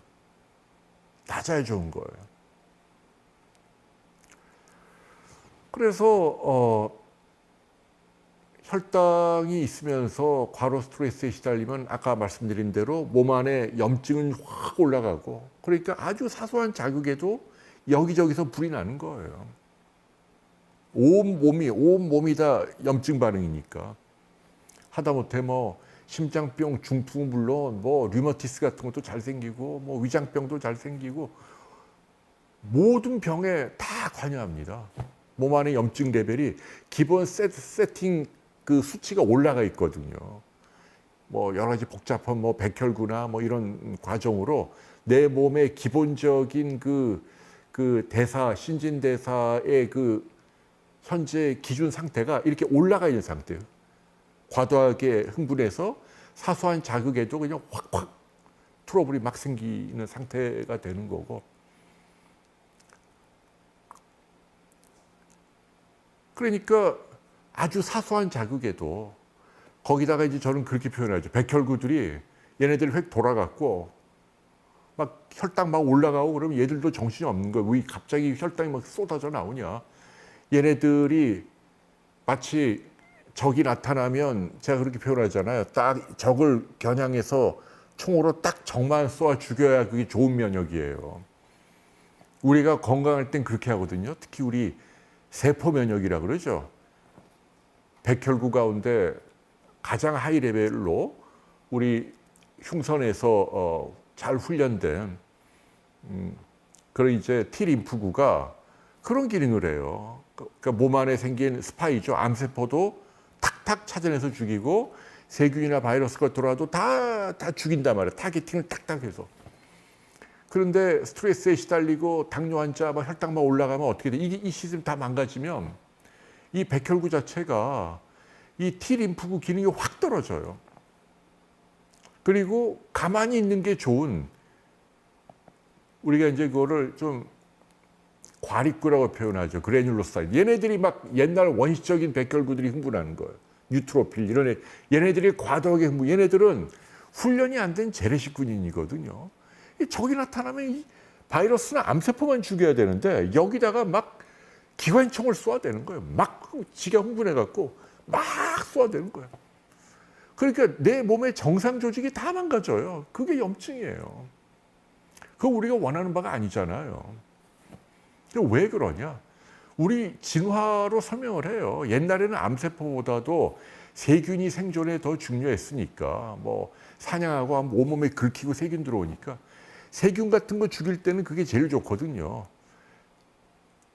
낮아야 좋은 거예요. 그래서 혈당이 있으면서 과로 스트레스에 시달리면 아까 말씀드린 대로 몸 안에 염증은 확 올라가고, 그러니까 아주 사소한 자극에도 여기저기서 불이 나는 거예요. 온 몸이 다 염증 반응이니까. 하다못해 뭐 심장병, 중풍 물론 뭐 류마티스 같은 것도 잘 생기고 뭐 위장병도 잘 생기고 모든 병에 다 관여합니다. 몸 안에 염증 레벨이 기본 세팅 그 수치가 올라가 있거든요. 뭐 여러 가지 복잡한 뭐 백혈구나 뭐 이런 과정으로 내 몸의 기본적인 그 대사, 신진대사의 그 현재 기준 상태가 이렇게 올라가 있는 상태예요. 과도하게 흥분해서 사소한 자극에도 그냥 확 트러블이 막 생기는 상태가 되는 거고. 그러니까 아주 사소한 자극에도 거기다가 이제 저는 그렇게 표현하죠. 백혈구들이 얘네들이 획 돌아갔고 막 혈당 막 올라가고 그러면 얘들도 정신이 없는 거예요. 왜 갑자기 혈당이 막 쏟아져 나오냐. 얘네들이 마치 적이 나타나면 제가 그렇게 표현하잖아요. 딱 적을 겨냥해서 총으로 딱 적만 쏘아 죽여야 그게 좋은 면역이에요. 우리가 건강할 땐 그렇게 하거든요. 특히 우리 세포 면역이라 그러죠. 백혈구 가운데 가장 하이 레벨로 우리 흉선에서 잘 훈련된 그런 이제 T림프구가 그런 기능을 해요. 그러니까 몸 안에 생긴 스파이죠. 암세포도 탁탁 찾아내서 죽이고 세균이나 바이러스가 들어와도 다 죽인단 말이에요. 타겟팅을 탁탁 해서. 그런데 스트레스에 시달리고 당뇨 환자 막 혈당 막 올라가면 어떻게 돼? 이 시스템 다 망가지면 이 백혈구 자체가 이 T림프구 기능이 확 떨어져요. 그리고 가만히 있는 게 좋은, 우리가 이제 그거를 좀 과립구라고 표현하죠. 그래뉼로사이트. 얘네들이 막 옛날 원시적인 백혈구들이 흥분하는 거예요. 뉴트로필 이런 얘네들이 과도하게 흥분. 얘네들은 훈련이 안 된 재래식 군인이거든요. 적이 나타나면 이 바이러스나 암세포만 죽여야 되는데 여기다가 막 기관총을 쏘아대는 거예요. 막 지가 흥분해갖고 막 쏘아대는 거예요. 그러니까 내 몸의 정상 조직이 다 망가져요. 그게 염증이에요. 그거 우리가 원하는 바가 아니잖아요. 왜 그러냐? 우리 진화로 설명을 해요. 옛날에는 암세포보다도 세균이 생존에 더 중요했으니까 뭐 사냥하고 온몸에 긁히고 세균 들어오니까 세균 같은 거 죽일 때는 그게 제일 좋거든요.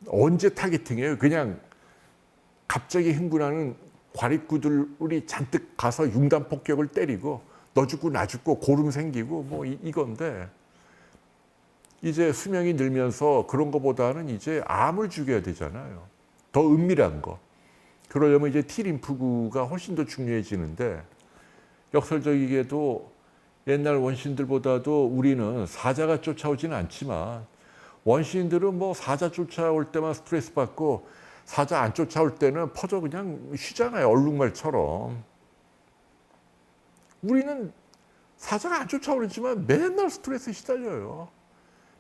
언제 타겟팅해요? 그냥 갑자기 흥분하는 과립구들이 잔뜩 가서 융단 폭격을 때리고 너 죽고 나 죽고 고름 생기고 뭐 이건데 이제 수명이 늘면서 그런 거보다는 이제 암을 죽여야 되잖아요. 더 은밀한 거. 그러려면 이제 T림프구가 훨씬 더 중요해지는데 역설적이게도 옛날 원시인들보다도 우리는 사자가 쫓아오지는 않지만 원시인들은 뭐 사자 쫓아올 때만 스트레스 받고 사자 안 쫓아올 때는 퍼져 그냥 쉬잖아요. 얼룩말처럼. 우리는 사자가 안 쫓아오지만 맨날 스트레스에 시달려요.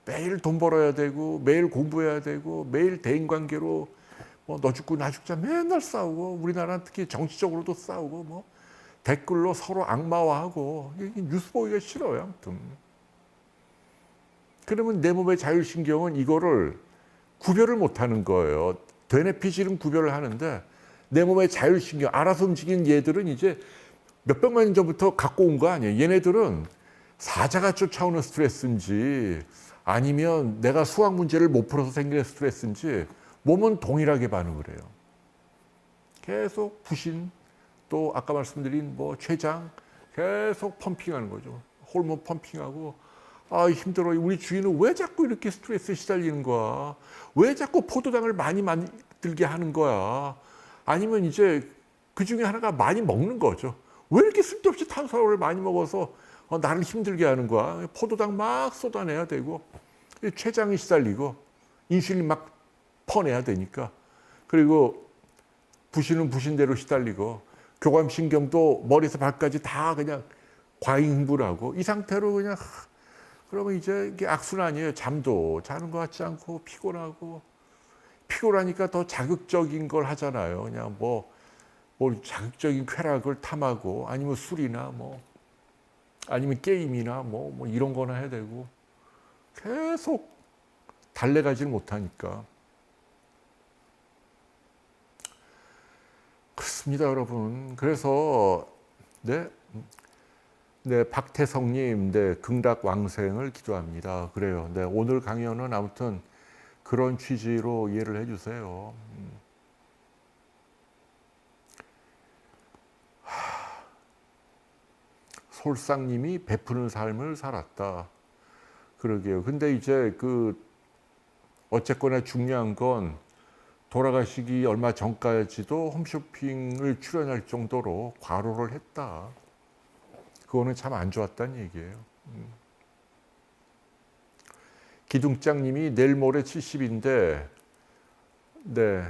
매일 돈 벌어야 되고 매일 공부해야 되고 매일 대인관계로 뭐 너 죽고 나 죽자 맨날 싸우고 우리나라는 특히 정치적으로도 싸우고 뭐 댓글로 서로 악마화하고 뉴스 보기가 싫어요. 아무튼. 그러면 내 몸의 자율신경은 이거를 구별을 못하는 거예요. 되뇌 피질은 구별을 하는데 내 몸의 자율신경 알아서 움직이는 얘들은 이제 몇백만 년 전부터 갖고 온 거 아니에요. 얘네들은 사자가 쫓아오는 스트레스인지 아니면 내가 수학 문제를 못 풀어서 생기는 스트레스인지 몸은 동일하게 반응을 해요. 계속 부신 또 아까 말씀드린 뭐 췌장 계속 펌핑하는 거죠. 호르몬 펌핑하고 아 힘들어. 우리 주인은 왜 자꾸 이렇게 스트레스에 시달리는 거야? 왜 자꾸 포도당을 많이 만들게 하는 거야? 아니면 이제 그 중에 하나가 많이 먹는 거죠. 왜 이렇게 쓸데없이 탄수화물을 많이 먹어서 나를 힘들게 하는 거야? 포도당 막 쏟아내야 되고 췌장이 시달리고 인슐린 막 퍼내야 되니까 그리고 부신은 부신대로 시달리고 교감신경도 머리에서 발까지 다 그냥 과잉흥분하고 이 상태로 그냥 그러면 이제 이게 악순환이에요. 잠도 자는 것 같지 않고 피곤하고 피곤하니까 더 자극적인 걸 하잖아요. 그냥 뭐 자극적인 쾌락을 탐하고 아니면 술이나 뭐 아니면 게임이나 뭐 이런 거나 해야 되고 계속 달래가지를 못하니까 그렇습니다, 여러분. 그래서 네 박태성님, 극락왕생을 기도합니다. 그래요. 네, 오늘 강연은 아무튼 그런 취지로 이해를 해주세요. 솔상님이 베푸는 삶을 살았다. 그러게요. 근데 이제 어쨌거나 중요한 건 돌아가시기 얼마 전까지도 홈쇼핑을 출연할 정도로 과로를 했다. 그거는 참 안 좋았다는 얘기예요. 기둥장님이 내일 모레 70인데, 네.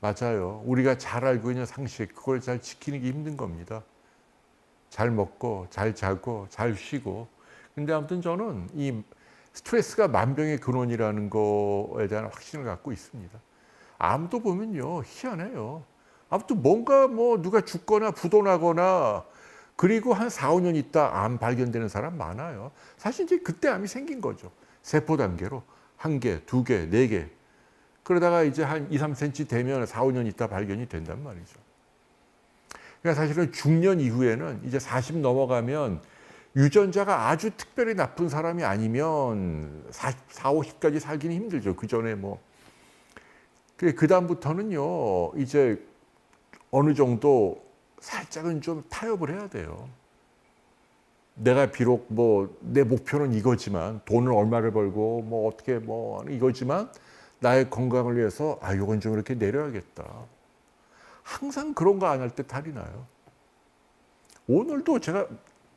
맞아요. 우리가 잘 알고 있는 상식, 그걸 잘 지키는 게 힘든 겁니다. 잘 먹고, 잘 자고, 잘 쉬고. 근데 아무튼 저는 이 스트레스가 만병의 근원이라는 거에 대한 확신을 갖고 있습니다. 암도 보면요, 희한해요. 아무튼 뭔가 누가 죽거나 부도나거나 그리고 한 4, 5년 있다 암 발견되는 사람 많아요. 사실 이제 그때 암이 생긴 거죠. 세포 단계로 1개, 2개, 4개. 그러다가 이제 한 2, 3cm 되면 4, 5년 있다 발견이 된단 말이죠. 그러니까 사실은 중년 이후에는 이제 40 넘어가면 유전자가 아주 특별히 나쁜 사람이 아니면 40, 50까지 살기는 힘들죠. 그 전에 그 다음부터는요, 이제 어느 정도 살짝은 좀 타협을 해야 돼요. 내가 비록 내 목표는 이거지만 돈을 얼마를 벌고 어떻게 이거지만 나의 건강을 위해서 이건 좀 이렇게 내려야겠다. 항상 그런 거 안 할 때 탈이 나요. 오늘도 제가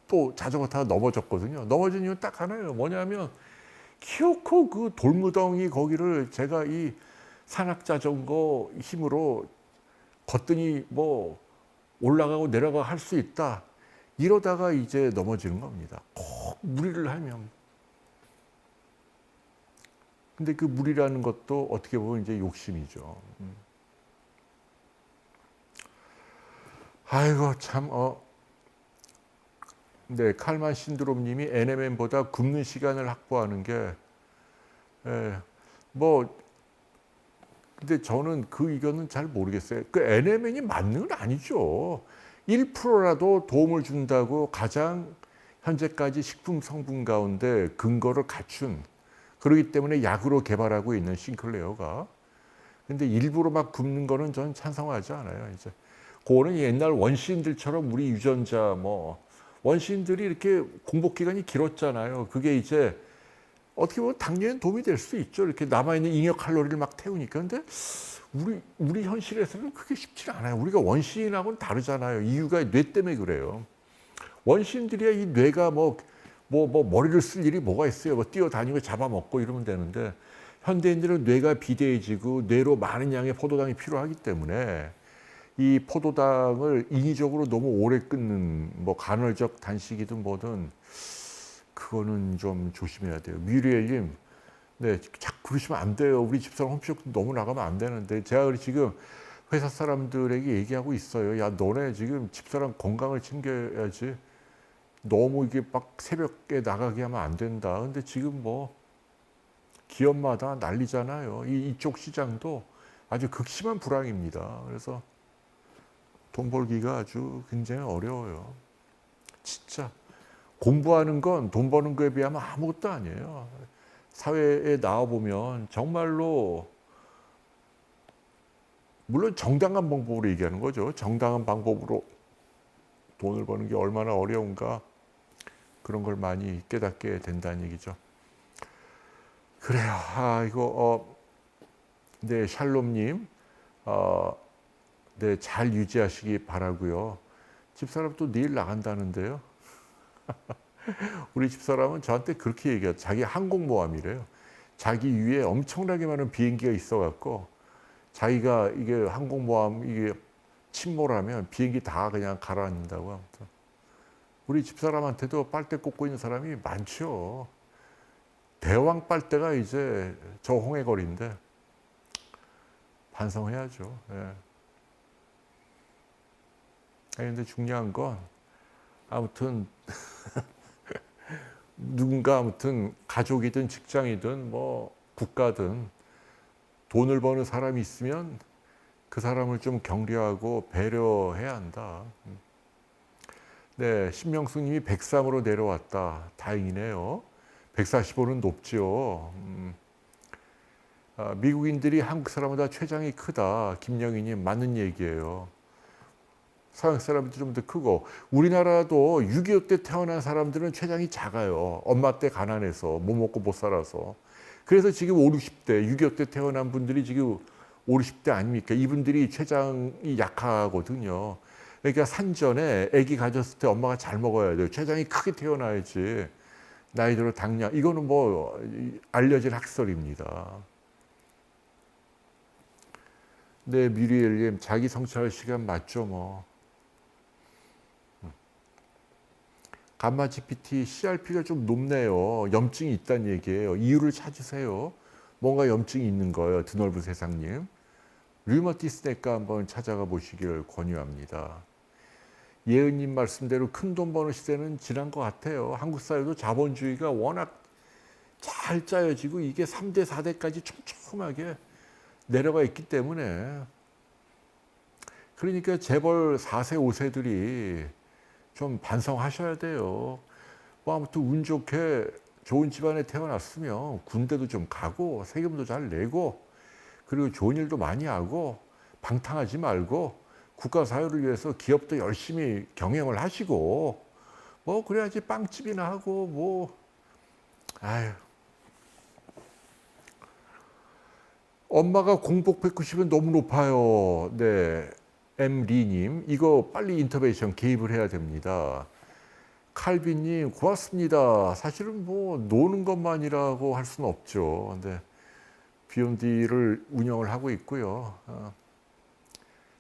또 자전거 타다 넘어졌거든요. 넘어진 이유는 딱 하나예요. 뭐냐면 키오코 그 돌무덩이 거기를 제가 이 산악자전거 힘으로 걷더니 올라가고 내려가고 할 수 있다. 이러다가 이제 넘어지는 겁니다. 꼭 무리를 하면. 근데 그 무리라는 것도 어떻게 보면 이제 욕심이죠. 아이고 참 네, 칼만 신드롬님이 NMN보다 굶는 시간을 확보하는 게 근데 저는 그 의견은 잘 모르겠어요. 그 NMN이 맞는 건 아니죠. 1%라도 도움을 준다고 가장 현재까지 식품 성분 가운데 근거를 갖춘 그렇기 때문에 약으로 개발하고 있는 싱클레어가 근데 일부러 막 굶는 거는 저는 찬성하지 않아요. 이제 그거는 옛날 원시인들처럼 우리 유전자 뭐 원시인들이 이렇게 공복 기간이 길었잖아요. 그게 이제 어떻게 보면 당뇨에 도움이 될 수 있죠. 이렇게 남아있는 잉여 칼로리를 막 태우니까. 근데 우리 현실에서는 그게 쉽지 않아요. 우리가 원시인하고는 다르잖아요. 이유가 뇌 때문에 그래요. 원시인들이야 이 뇌가 뭐 머리를 쓸 일이 뭐가 있어요. 뭐 뛰어다니고 잡아먹고 이러면 되는데 현대인들은 뇌가 비대해지고 뇌로 많은 양의 포도당이 필요하기 때문에 이 포도당을 인위적으로 너무 오래 끊는 뭐 간헐적 단식이든 뭐든 그거는 좀 조심해야 돼요. 미리엘님, 네, 자꾸 그러시면 안 돼요. 우리 집사람 홈쇼핑 너무 나가면 안 되는데 제가 지금 회사 사람들에게 얘기하고 있어요. 야, 너네 지금 집사람 건강을 챙겨야지. 너무 이게 막 새벽에 나가게 하면 안 된다. 근데 지금 뭐 기업마다 난리잖아요. 이쪽 시장도 아주 극심한 불황입니다. 그래서 돈 벌기가 아주 굉장히 어려워요. 진짜 공부하는 건 돈 버는 거에 비하면 아무것도 아니에요. 사회에 나와보면 정말로 물론 정당한 방법으로 얘기하는 거죠. 정당한 방법으로 돈을 버는 게 얼마나 어려운가 그런 걸 많이 깨닫게 된다는 얘기죠. 그래요. 이거 네, 샬롬님, 네, 잘 유지하시기 바라고요. 집사람 또 내일 나간다는데요. 우리 집사람은 저한테 그렇게 얘기해요. 자기 항공모함이래요. 자기 위에 엄청나게 많은 비행기가 있어갖고 자기가 이게 항공모함 이게 침몰하면 비행기 다 그냥 가라앉는다고. 아무튼 우리 집사람한테도 빨대 꽂고 있는 사람이 많죠. 대왕 빨대가 이제 저 홍해거리인데 반성해야죠. 예. 근데 중요한 건 아무튼 누군가 아무튼 가족이든 직장이든 뭐 국가든 돈을 버는 사람이 있으면 그 사람을 좀 격려하고 배려해야 한다. 네, 신명수님이 103으로 내려왔다. 다행이네요. 145는 높지요. 미국인들이 한국 사람보다 췌장이 크다. 김영희님 맞는 얘기예요. 서양 사람들이 좀 더 크고 우리나라도 6.25 때 태어난 사람들은 췌장이 작아요. 엄마 때 가난해서 못 먹고 못 살아서. 그래서 지금 5, 60대 6.25 때 태어난 분들이 지금 5, 60대 아닙니까? 이분들이 췌장이 약하거든요. 그러니까 산전에 아기 가졌을 때 엄마가 잘 먹어야 돼요. 췌장이 크게 태어나야지. 나이 들어 당뇨. 이거는 뭐 알려진 학설입니다. 네, 미리엘님 자기 성찰 시간 맞죠 뭐. 감마 GPT, CRP가 좀 높네요. 염증이 있다는 얘기예요. 이유를 찾으세요. 뭔가 염증이 있는 거예요. 드넓은 세상님. 류마티스내과 한번 찾아가 보시길 권유합니다. 예은님 말씀대로 큰 돈 버는 시대는 지난 것 같아요. 한국 사회도 자본주의가 워낙 잘 짜여지고 이게 3대, 4대까지 촘촘하게 내려가 있기 때문에 그러니까 재벌 4세, 5세들이 좀 반성하셔야 돼요. 뭐 아무튼 운 좋게 좋은 집안에 태어났으면 군대도 좀 가고 세금도 잘 내고 그리고 좋은 일도 많이 하고 방탕하지 말고 국가 사회를 위해서 기업도 열심히 경영을 하시고 뭐 그래야지 빵집이나 하고 뭐 아유. 엄마가 공복 190은 너무 높아요. 네. 엠리님, 이거 빨리 인터벤션 개입을 해야 됩니다. 칼빈님, 고맙습니다. 사실은 뭐 노는 것만이라고 할 수는 없죠. 근데 비욘디를 운영을 하고 있고요.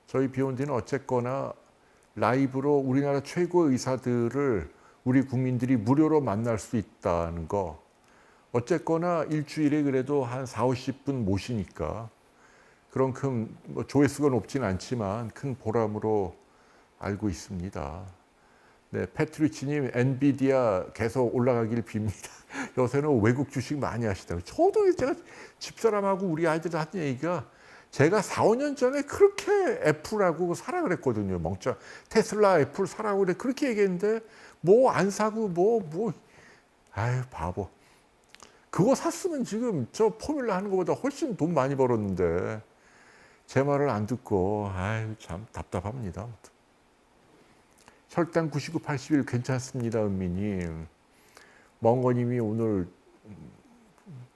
저희 비욘디는 어쨌거나 라이브로 우리나라 최고 의사들을 우리 국민들이 무료로 만날 수 있다는 거. 어쨌거나 일주일에 그래도 한 4, 50분 모시니까 그만큼 뭐 조회수가 높진 않지만 큰 보람으로 알고 있습니다. 네, 패트리치님, 엔비디아 계속 올라가길 빕니다. 요새는 외국 주식 많이 하시더라고요. 저도 제가 집사람하고 우리 아이들 하는 얘기가 제가 4, 5년 전에 그렇게 애플하고 사라 그랬거든요. 멍청 테슬라, 애플 사라고 그래 그렇게 얘기했는데 뭐 안 사고 아유 바보. 그거 샀으면 지금 저 포뮬라 하는 것보다 훨씬 돈 많이 벌었는데 제 말을 안 듣고 아유 참 답답합니다. 혈당 99, 81 괜찮습니다, 은미님. 멍거님이 오늘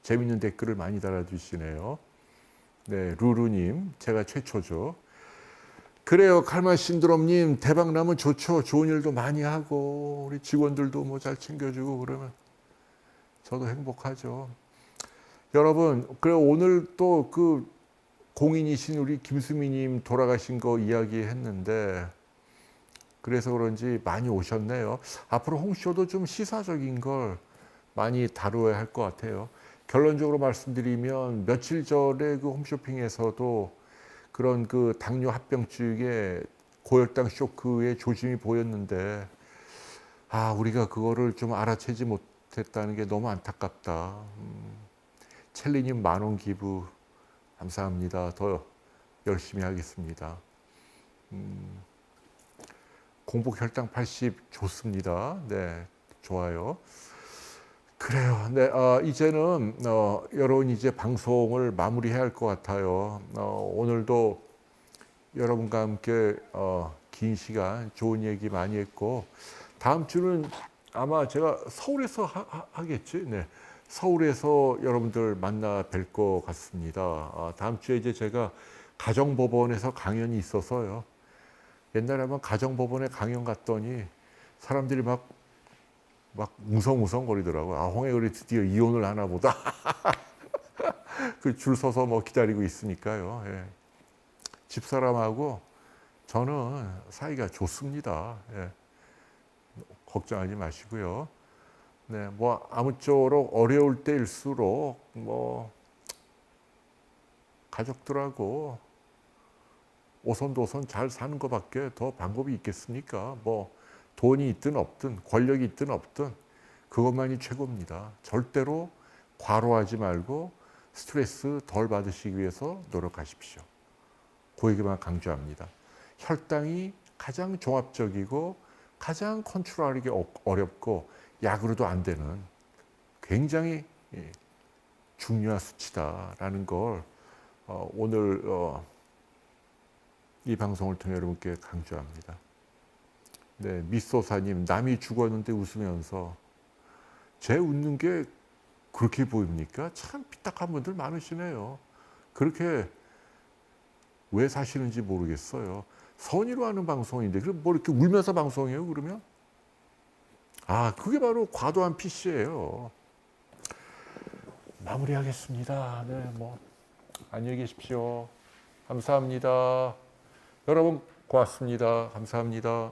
재밌는 댓글을 많이 달아주시네요. 네, 루루님, 제가 최초죠. 그래요, 칼마 신드롬님, 대박 나면 좋죠. 좋은 일도 많이 하고 우리 직원들도 뭐 잘 챙겨주고 그러면 저도 행복하죠. 여러분, 그래 오늘 또 그 공인이신 우리 김수미님 돌아가신 거 이야기했는데 그래서 그런지 많이 오셨네요. 앞으로 홍쇼도 좀 시사적인 걸 많이 다루어야 할 것 같아요. 결론적으로 말씀드리면 며칠 전에 그 홈쇼핑에서도 그런 그 당뇨 합병증의 고혈당 쇼크의 조짐이 보였는데 우리가 그거를 좀 알아채지 못했다는 게 너무 안타깝다. 첼리님 10,000원 기부 감사합니다. 더 열심히 하겠습니다. 공복 혈당 80 좋습니다. 네, 좋아요. 그래요. 네, 이제는 여러분 이제 방송을 마무리해야 할 것 같아요. 오늘도 여러분과 함께 긴 시간 좋은 얘기 많이 했고 다음 주는 아마 제가 서울에서 하겠지. 네, 서울에서 여러분들 만나 뵐 것 같습니다. 다음 주에 이제 제가 가정법원에서 강연이 있어서요. 옛날에 한번 가정법원에 강연 갔더니 사람들이 막 웅성웅성 거리더라고요. 홍해걸이 드디어 이혼을 하나 보다. 그 줄 서서 뭐 기다리고 있으니까요. 예. 집사람하고 저는 사이가 좋습니다. 예. 걱정하지 마시고요. 네, 뭐 아무쪼록 어려울 때일수록 뭐 가족들하고 오손도손 잘 사는 것밖에 더 방법이 있겠습니까? 뭐 돈이 있든 없든 권력이 있든 없든 그것만이 최고입니다. 절대로 과로하지 말고 스트레스 덜 받으시기 위해서 노력하십시오. 그 얘기만 강조합니다. 혈당이 가장 종합적이고 가장 컨트롤하기 어렵고 약으로도 안 되는 굉장히 중요한 수치다라는 걸 오늘 이 방송을 통해 여러분께 강조합니다. 네, 미소사님, 남이 죽었는데 웃으면서 제 웃는 게 그렇게 보입니까? 참 삐딱한 분들 많으시네요. 그렇게 왜 사시는지 모르겠어요. 선의로 하는 방송인데 그럼 뭐 이렇게 울면서 방송해요? 그러면 그게 바로 과도한 PC예요. 마무리하겠습니다. 네, 뭐 안녕히 계십시오. 감사합니다. 여러분 고맙습니다. 감사합니다.